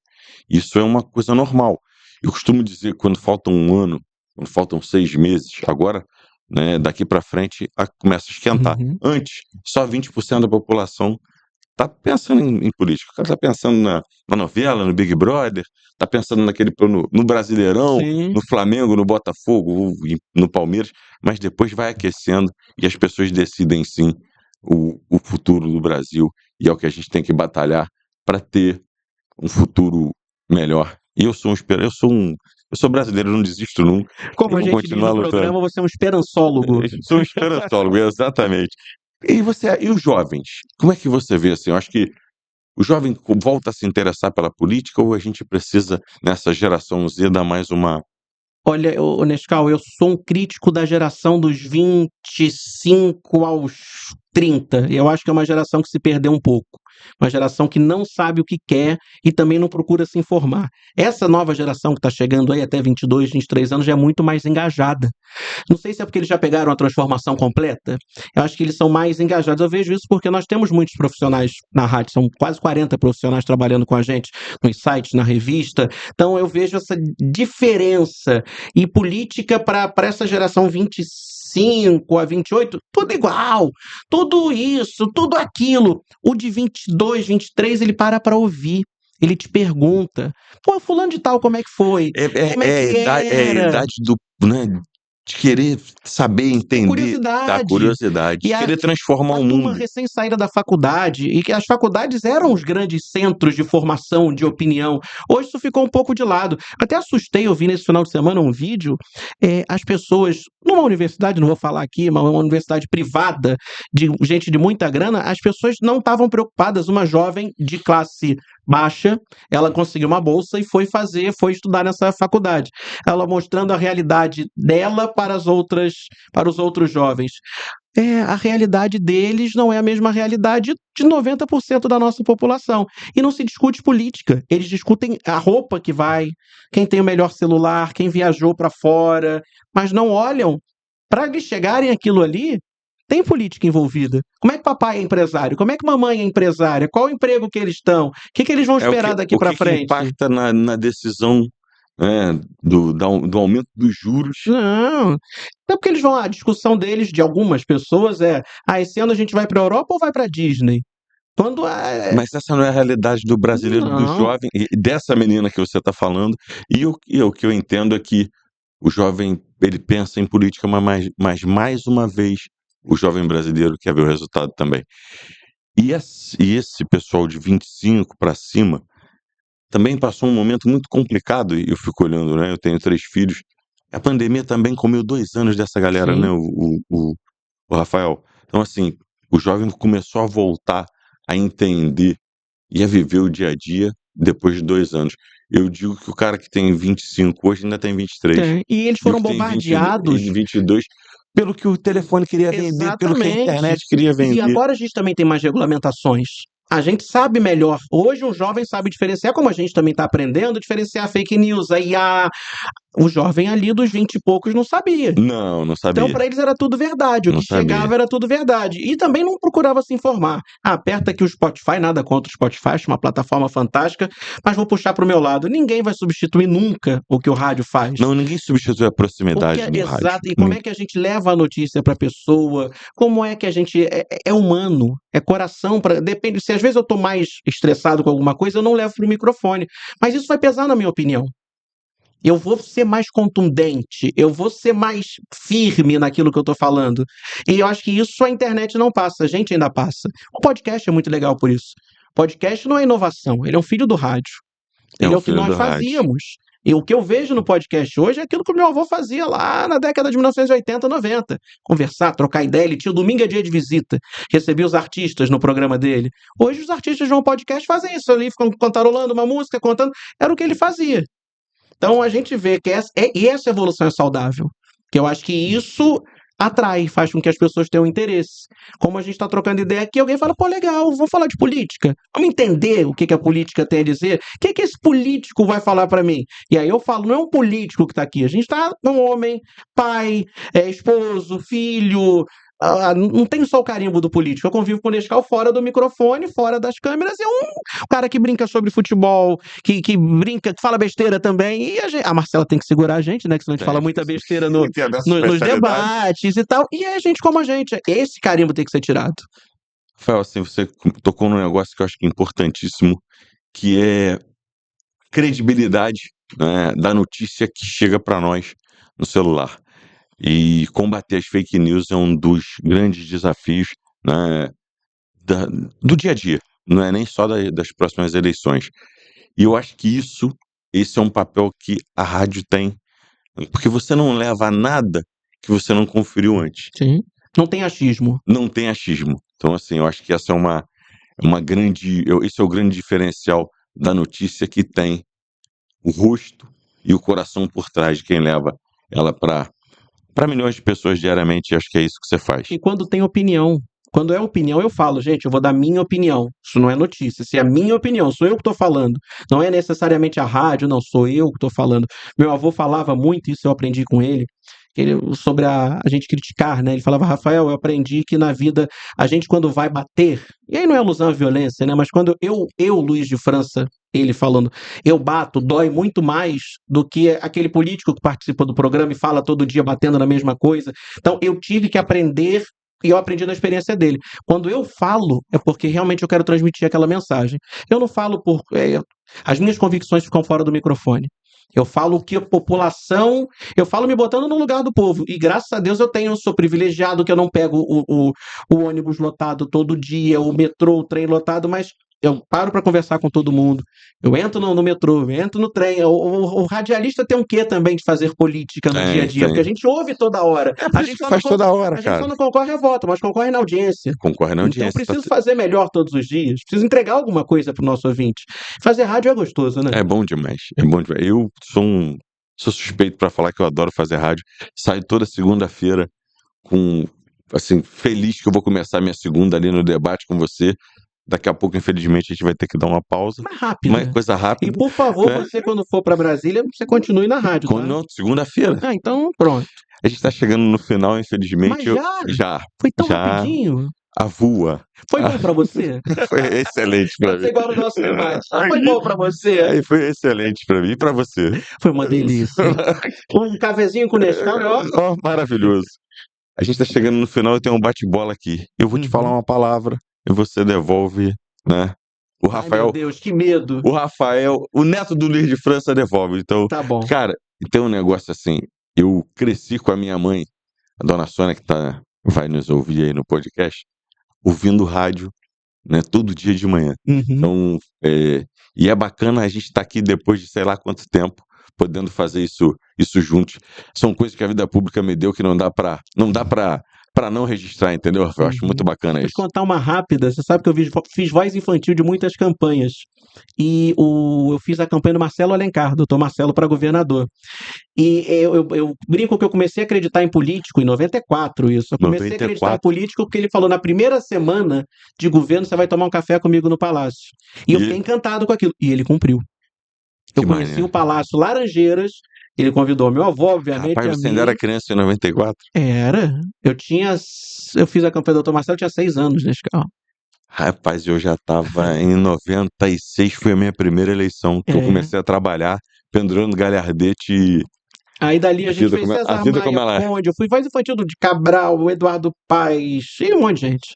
Isso é uma coisa normal. Eu costumo dizer, quando falta 1 ano, quando faltam 6 meses, agora, né, daqui para frente começa a esquentar. Uhum. Antes, só 20% da população tá pensando em política. O cara tá pensando na novela, no Big Brother, tá pensando naquele plano no Brasileirão, Sim. no Flamengo, no Botafogo, no Palmeiras, mas depois vai aquecendo e as pessoas decidem sim o futuro do Brasil, e é o que a gente tem que batalhar para ter um futuro melhor. E eu sou brasileiro, não desisto nunca, Como e a vou gente diz continuar no lutando. programa, você é um esperançólogo. Sou um esperançólogo, exatamente. E os jovens? Como é que você vê, assim? Eu acho que o jovem volta a se interessar pela política, ou a gente precisa, nessa geração Z, dar mais uma... Olha, ô Nescau, eu sou um crítico da geração dos 25 aos 30. Eu acho que é uma geração que se perdeu um pouco. Uma geração que não sabe o que quer e também não procura se informar. Essa nova geração que está chegando aí até 22, 23 anos já é muito mais engajada. Não sei se é porque eles já pegaram a transformação completa. Eu acho que eles são mais engajados. Eu vejo isso porque nós temos muitos profissionais na rádio, são quase 40 profissionais trabalhando com a gente nos sites, na revista. Então eu vejo essa diferença. E política para essa geração 25 a 28, tudo igual, tudo isso, tudo aquilo. O de 22, 23, ele para ouvir. Ele te pergunta, pô, fulano de tal, como é que foi? Como é que É a era? idade do, né, de querer saber, entender, da Curiosidade. curiosidade, E de querer transformar a o turma mundo. recém-saída da faculdade, e que as faculdades eram os grandes centros de formação, de opinião. Hoje isso ficou um pouco de lado. Até assustei, eu vi nesse final de semana um vídeo, as pessoas, numa universidade, não vou falar aqui, mas uma universidade privada, de gente de muita grana, as pessoas não estavam preocupadas. Uma jovem de classe baixa, ela conseguiu uma bolsa e foi estudar nessa faculdade. Ela mostrando a realidade dela para os outros jovens. A realidade deles não é a mesma realidade de 90% da nossa população. E não se discute política. Eles discutem a roupa que vai, quem tem o melhor celular, quem viajou para fora, mas não olham para eles chegarem aquilo ali. Tem política envolvida. Como é que papai é empresário? Como é que mamãe é empresária? Qual o emprego que eles estão? O que eles vão É esperar daqui o para que frente? impacta na decisão, né, do aumento dos juros. Não. É porque eles vão. A discussão deles, de algumas pessoas, esse ano a gente vai para a Europa ou vai para Disney? Quando Mas essa não é a realidade do brasileiro, do não. jovem, e dessa menina que você está falando. O que eu entendo é que o jovem, ele pensa em política, mas mais uma vez, o jovem brasileiro quer ver o resultado também. E esse pessoal de 25 para cima também passou um momento muito complicado, e eu fico olhando, né? Eu tenho 3 filhos. A pandemia também comeu 2 anos dessa galera, né, Sim. o Rafael. Então, assim, o jovem começou a voltar a entender e a viver o dia a dia depois de 2 anos. Eu digo que o cara que tem 25 hoje ainda tem 23, Tem. E eles e o foram que tem 20 bombardeados. e 22, pelo que o telefone queria vender, pelo que a Exatamente. internet queria E vender. agora a gente também tem mais regulamentações. A gente sabe melhor. Hoje um jovem sabe diferenciar, como a gente também está aprendendo, diferenciar fake news. Aí o jovem ali dos 20 e poucos não sabia. Não Então, sabia, para eles era tudo verdade. O não que sabia. chegava era tudo verdade. E também não procurava se informar. Aperta aqui o Spotify, nada contra o Spotify, acho uma plataforma fantástica, mas vou puxar para o meu lado. Ninguém vai substituir nunca o que o rádio faz. Não, ninguém substitui a proximidade do rádio. Exato, e como é que a gente leva a notícia para a pessoa? Como é que a gente é humano, é coração para depende, se às vezes eu estou mais estressado com alguma coisa, eu não levo para o microfone, mas isso vai pesar na minha opinião. Eu vou ser mais contundente, eu vou ser mais firme naquilo que eu estou falando. E eu acho que isso a internet não passa, a gente ainda passa. O podcast é muito legal por isso. Podcast não é inovação, ele é um filho do rádio. É Ele um é o que filho nós do rádio. fazíamos. E o que eu vejo no podcast hoje é aquilo que o meu avô fazia lá na década de 1980, 90. Conversar, trocar ideia. Ele tinha o domingo é dia de visita. Recebia os artistas no programa dele. Hoje os artistas vão ao podcast fazem isso ali, ficam cantarolando uma música, contando. Era o que ele fazia. Então a gente vê que essa evolução é saudável. Que eu acho que isso atrai, faz com que as pessoas tenham interesse. Como a gente está trocando ideia aqui, alguém fala, pô, legal, vamos falar de política. Vamos entender o que a política tem a dizer. O que esse político vai falar para mim? E aí eu falo, não é um político que está aqui. A gente está um homem, pai, esposo, filho, não tenho só o carimbo do político, eu convivo com o Nescau fora do microfone, fora das câmeras, é um cara que brinca sobre futebol, que brinca, que fala besteira também, e a Marcela tem que segurar a gente, né, que senão a gente fala muita besteira nos debates e tal, e é gente como a gente, esse carimbo tem que ser tirado. Rafael, assim, você tocou num negócio que eu acho que é importantíssimo, que é credibilidade, né, da notícia que chega para nós no celular. E combater as fake news é um dos grandes desafios, né, do dia a dia, não é nem só das próximas eleições. E eu acho que esse é um papel que a rádio tem, porque você não leva nada que você não conferiu antes. Sim. Não tem achismo. Não tem achismo. Então, assim, eu acho que essa é uma grande. Esse é o grande diferencial da notícia, que tem o rosto e o coração por trás de quem leva ela para milhões de pessoas diariamente, e acho que é isso que você faz. E quando tem opinião. Quando é opinião, eu falo, gente, eu vou dar minha opinião. Isso não é notícia. Se é minha opinião, sou eu que estou falando. Não é necessariamente a rádio, não, sou eu que estou falando. Meu avô falava muito, isso eu aprendi com ele, sobre a gente criticar, né? Ele falava, Rafael, eu aprendi que na vida, a gente quando vai bater, e aí não é alusão à violência, né? Mas quando Luiz de França, ele falando, eu bato, dói muito mais do que aquele político que participa do programa e fala todo dia batendo na mesma coisa. Então, eu tive que aprender, e eu aprendi na experiência dele. Quando eu falo, é porque realmente eu quero transmitir aquela mensagem. Eu não falo as minhas convicções ficam fora do microfone. Eu falo o que a população... Eu falo me botando no lugar do povo. E graças a Deus eu sou privilegiado, que eu não pego o ônibus lotado todo dia, o metrô, o trem lotado, mas eu paro para conversar com todo mundo. Eu entro no metrô, eu entro no trem. O radialista tem um quê também de fazer política no dia a dia? Porque a gente ouve toda hora. A gente faz toda hora, cara. A gente só não concorre a voto, mas concorre na audiência. Concorre na audiência. Então preciso fazer melhor todos os dias. Preciso entregar alguma coisa pro nosso ouvinte. Fazer rádio é gostoso, né? É bom demais. É bom demais. Eu sou suspeito para falar que eu adoro fazer rádio. Saio toda segunda-feira feliz que eu vou começar minha segunda ali no debate com você. Daqui a pouco, infelizmente, a gente vai ter que dar uma pausa. Mas rápido. Uma coisa rápida. E, por favor, né? Você, quando for para Brasília, você continue na rádio, tá? Não, segunda-feira. Então, pronto. A gente tá chegando no final, infelizmente. Mas já? Foi tão rapidinho. A voa. Foi bom pra você? Foi excelente pra mim. Foi igual no nosso debate. Foi bom pra você? Foi excelente pra mim e pra você. Foi uma delícia. Um cafezinho com Nescau, ó. Maravilhoso. A gente tá chegando no final e tem um bate-bola aqui. Eu vou te falar uma palavra e você devolve, né? O Rafael... Ai, meu Deus, que medo. O Rafael, o neto do Luiz de França, devolve. Então, tá bom. Cara, tem um negócio assim, eu cresci com a minha mãe, a dona Sônia, que vai nos ouvir aí no podcast, ouvindo rádio, né, todo dia de manhã. Então, e é bacana a gente estar aqui depois de sei lá quanto tempo, podendo fazer isso juntos. São coisas que a vida pública me deu que não dá pra não registrar, entendeu? Eu acho muito bacana isso. Vou contar uma rápida. Você sabe que eu fiz voz infantil de muitas campanhas. E eu fiz a campanha do Marcelo Alencar, doutor Marcelo, para governador. E eu brinco que eu comecei a acreditar em político em 94, isso. Eu comecei a acreditar em político porque ele falou, na primeira semana de governo, você vai tomar um café comigo no Palácio. E eu fiquei encantado com aquilo. E ele cumpriu. Eu conheci o Palácio Laranjeiras. Ele convidou meu avô, obviamente. Rapaz, você ainda era criança em 94? Era. Eu fiz a campanha do doutor Marcelo, eu tinha 6 anos nesse carro. Rapaz, eu já estava em 96, foi a minha primeira eleição, que eu comecei a trabalhar, pendurando galhardete e... Aí dali a gente fez César Maia, Conde, eu fui voz infantil de Cabral, Eduardo Paes, e um monte de gente.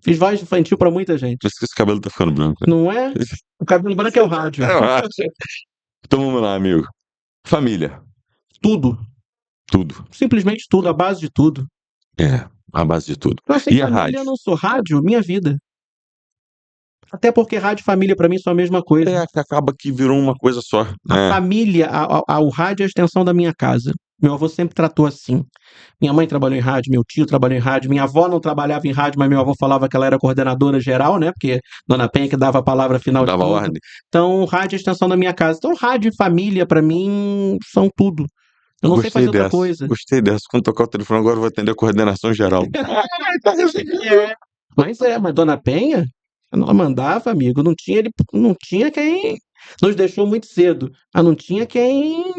Fiz voz infantil pra muita gente. Por isso que esse cabelo tá ficando branco. Né? Não é? O cabelo branco é o rádio. Então vamos lá, amigo. Família. Tudo. Tudo. Simplesmente tudo, a base de tudo. A base de tudo. E a rádio? Eu não sou rádio, minha vida. Até porque rádio e família pra mim são a mesma coisa. Que acaba que virou uma coisa só. A família, o rádio é a extensão da minha casa. Meu avô sempre tratou assim. Minha mãe trabalhou em rádio, meu tio trabalhou em rádio, minha avó não trabalhava em rádio, mas meu avô falava que ela era coordenadora geral, né? Porque Dona Penha que dava a palavra final de tudo. Dava ordem. Então, rádio é a extensão da minha casa. Então, rádio e família, pra mim, são tudo. Eu não sei fazer outra coisa. Gostei dessa. Quando tocar o telefone agora, eu vou atender a coordenação geral. Mas Dona Penha, ela mandava, amigo, não tinha quem... Nos deixou muito cedo. Mas não tinha quem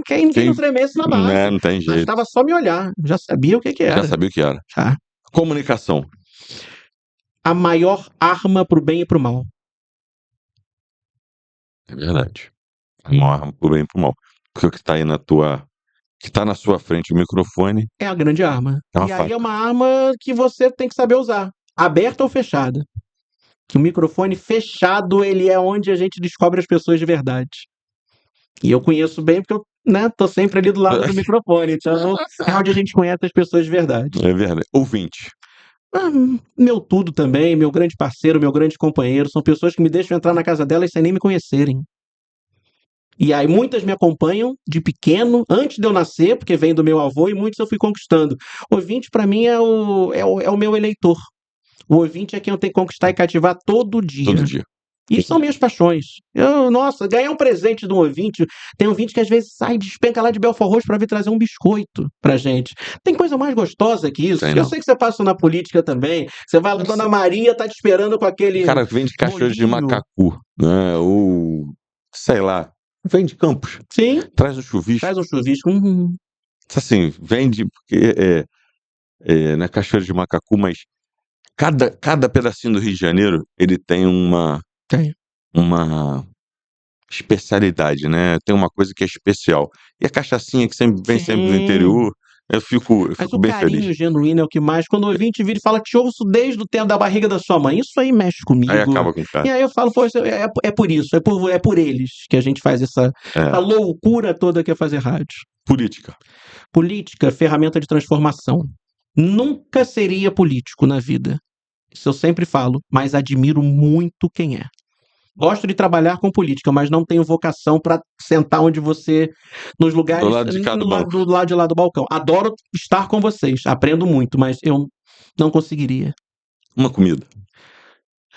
não tremesse na base. Não tem jeito. Bastava só me olhar. Já sabia o que era. Já sabia o que era. Já. Comunicação. A maior arma pro bem e pro mal. É verdade. A maior arma pro bem e pro mal. Porque o que tá aí que tá na sua frente, o microfone, É a grande arma. é uma E aí faca. é uma arma que você tem que saber usar. Aberta ou fechada. Que o microfone fechado, ele é onde a gente descobre as pessoas de verdade. E eu conheço bem porque eu, né, tô sempre ali do lado do microfone. Então é onde a gente conhece as pessoas de verdade. É verdade. Ouvinte. Meu tudo também, meu grande parceiro, meu grande companheiro. São pessoas que me deixam entrar na casa delas sem nem me conhecerem. E aí muitas me acompanham de pequeno, antes de eu nascer, porque vem do meu avô, e muitos eu fui conquistando. O ouvinte, para mim, é o meu eleitor. O ouvinte é quem eu tenho que conquistar e cativar todo dia. Todo dia. Isso são minhas paixões. Nossa, ganhar um presente de um ouvinte. Tem ouvinte que às vezes sai, despenca lá de Belfort Roxo pra vir trazer um biscoito pra gente. Tem coisa mais gostosa que isso. Tem, Eu não. sei que você passa na política também. Você vai lá, Dona Maria tá te esperando com aquele. O cara vende cachorro de bolinho. macacu, né? Ou, sei lá, vende campos. Sim, Traz um chuvisco. faz um chuvisco. Assim, vende porque não é cachoeira de macacu, mas cada pedacinho do Rio de Janeiro, ele tem uma especialidade, né? Tem uma coisa que é especial. E a cachaçinha que sempre vem sempre do Sim. interior, eu fico Mas o bem carinho feliz. genuíno é o que mais. Quando o ouvinte vira e fala que te ouço desde o tempo da barriga da sua mãe, isso aí mexe comigo. Aí acaba com o cara. E aí eu falo, pô, é por isso, é por eles que a gente faz essa loucura toda que é fazer rádio. Política. Política, ferramenta de transformação. Nunca seria político na vida. Isso eu sempre falo, mas admiro muito quem é. Gosto de trabalhar com política, mas não tenho vocação para sentar onde você, nos lugares, Do lado de cá do banco. do lado de lá do balcão. Adoro estar com vocês, aprendo muito, mas eu não conseguiria. Uma comida.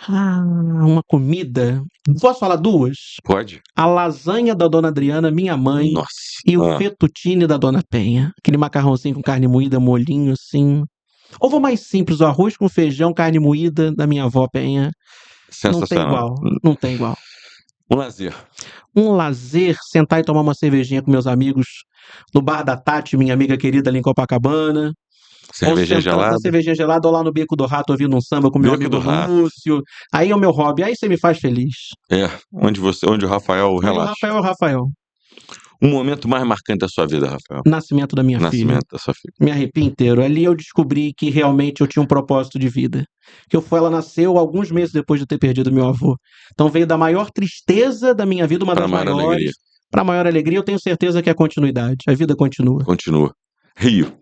Uma comida. Posso falar duas? Pode? A lasanha da Dona Adriana, minha mãe, Nossa. e o fettuccine da Dona Penha. Aquele macarrãozinho com carne moída, molhinho assim. Ou vou mais simples, o arroz com feijão, carne moída da minha avó Penha. Sensacional. Não tem igual. Um lazer. Um lazer, sentar e tomar uma cervejinha com meus amigos no bar da Tati, minha amiga querida ali em Copacabana. Cervejinha gelada. Com cervejinha gelada, ou lá no Beco do Rato ouvindo um samba com meu amigo Lúcio. Aí é o meu hobby, aí você me faz feliz. Onde o Rafael relaxa. O Rafael. Um momento mais marcante da sua vida, Rafael. Nascimento da minha filha. Nascimento da sua filha. Me arrepio inteiro. Ali eu descobri que realmente eu tinha um propósito de vida. Ela nasceu alguns meses depois de eu ter perdido meu avô. Então veio da maior tristeza da minha vida, uma das maiores, para a maior alegria. Eu tenho certeza que é a continuidade. A vida continua. Continua. Rio.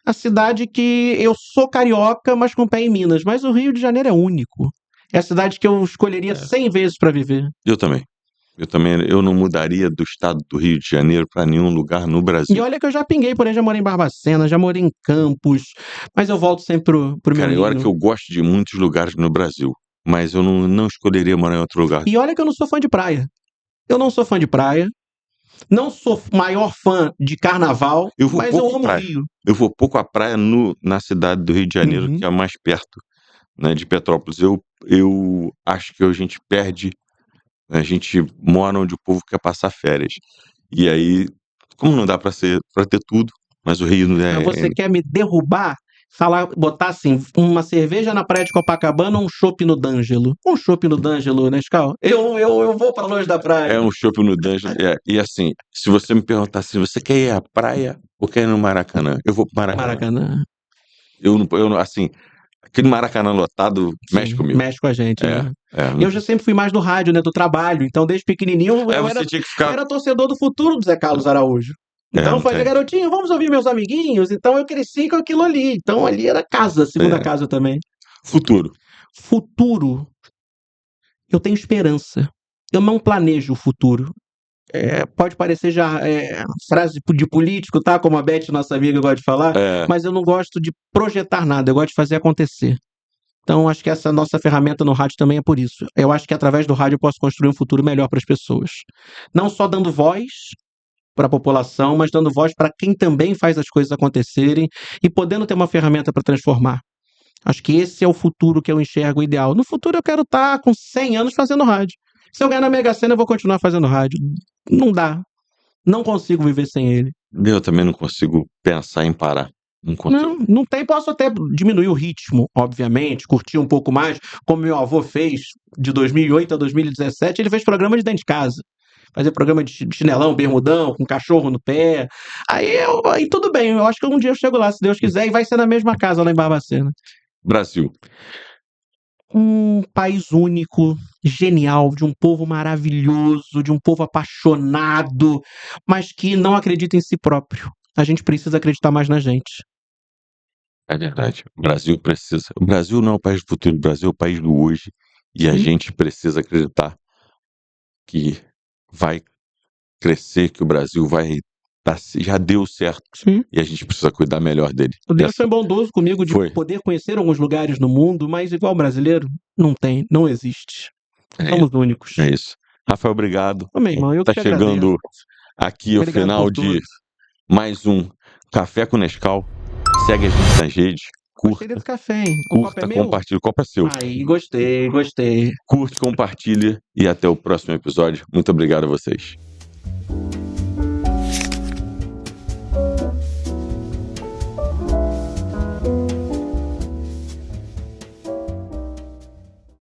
A cidade que eu sou carioca, mas com pé em Minas. Mas o Rio de Janeiro é único. É a cidade que eu escolheria 100 vezes para viver. Eu também. Eu não mudaria do estado do Rio de Janeiro para nenhum lugar no Brasil. E olha que eu já pinguei por aí, já morei em Barbacena, já morei em Campos, mas eu volto sempre pro meu ninho. Olha que eu gosto de muitos lugares no Brasil, mas eu não escolheria morar em outro lugar. E olha que eu não sou fã de praia. Eu não sou fã de praia, não sou maior fã de carnaval, mas eu amo o Rio. Eu vou pouco à praia na cidade do Rio de Janeiro, que é a mais perto, né, de Petrópolis. Eu acho que a gente perde. A gente mora onde o povo quer passar férias. E aí, como não dá para ter tudo, mas o Rio não é. Mas você quer me derrubar? Botar assim, uma cerveja na praia de Copacabana ou um chopp no D'Angelo? Um chopp no D'Angelo, Nescau? Eu vou para longe da praia. É um chopp no D'Angelo. E assim, se você me perguntar assim, você quer ir à praia ou quer ir no Maracanã? Eu vou pro Maracanã. Eu não, assim, aquele Maracanã lotado mexe comigo. Mexe com a gente, né? Eu já sempre fui mais do rádio, né? Do trabalho. Então, desde pequenininho, eu era torcedor do futuro do Zé Carlos Araújo. Então, fazia garotinho, vamos ouvir meus amiguinhos. Então, eu cresci com aquilo ali. Então, ali era casa, segunda casa também. Futuro. Eu tenho esperança. Eu não planejo o futuro. Pode parecer já frase de político, tá? Como a Beth, nossa amiga, gosta de falar. Mas eu não gosto de projetar nada. Eu gosto de fazer acontecer. Então, acho que essa nossa ferramenta no rádio também é por isso. Eu acho que através do rádio eu posso construir um futuro melhor para as pessoas. Não só dando voz para a população, mas dando voz para quem também faz as coisas acontecerem e podendo ter uma ferramenta para transformar. Acho que esse é o futuro que eu enxergo ideal. No futuro eu quero estar com 100 anos fazendo rádio. Se eu ganhar na Mega Sena, eu vou continuar fazendo rádio. Não dá. Não consigo viver sem ele. Eu também não consigo pensar em parar. um conteúdo. Não tem, posso até diminuir o ritmo, obviamente, curtir um pouco mais, como meu avô fez de 2008 a 2017, ele fez programa de dentro de casa. Fazer programa de chinelão, bermudão, com cachorro no pé. Aí tudo bem, eu acho que um dia eu chego lá, se Deus quiser, e vai ser na mesma casa lá em Barbacena. Brasil. Um país único, genial, de um povo maravilhoso, de um povo apaixonado, mas que não acredita em si próprio. A gente precisa acreditar mais na gente. É verdade. O Brasil precisa. O Brasil não é o país do futuro, o Brasil é o país do hoje. E a gente precisa acreditar que vai crescer, que o Brasil vai já deu certo. Sim. E a gente precisa cuidar melhor dele. O Deus foi bondoso comigo de poder conhecer alguns lugares no mundo, mas igual brasileiro, não tem, não existe. Somos únicos. É isso. Rafael, obrigado. Amém, irmão. Eu tá que chegando aqui o final de mais um Café com Nescau. Segue a gente nas redes. Curta, café, hein? Curta, compartilha. O copo é seu. Aí, gostei. Curte, compartilha e até o próximo episódio. Muito obrigado a vocês.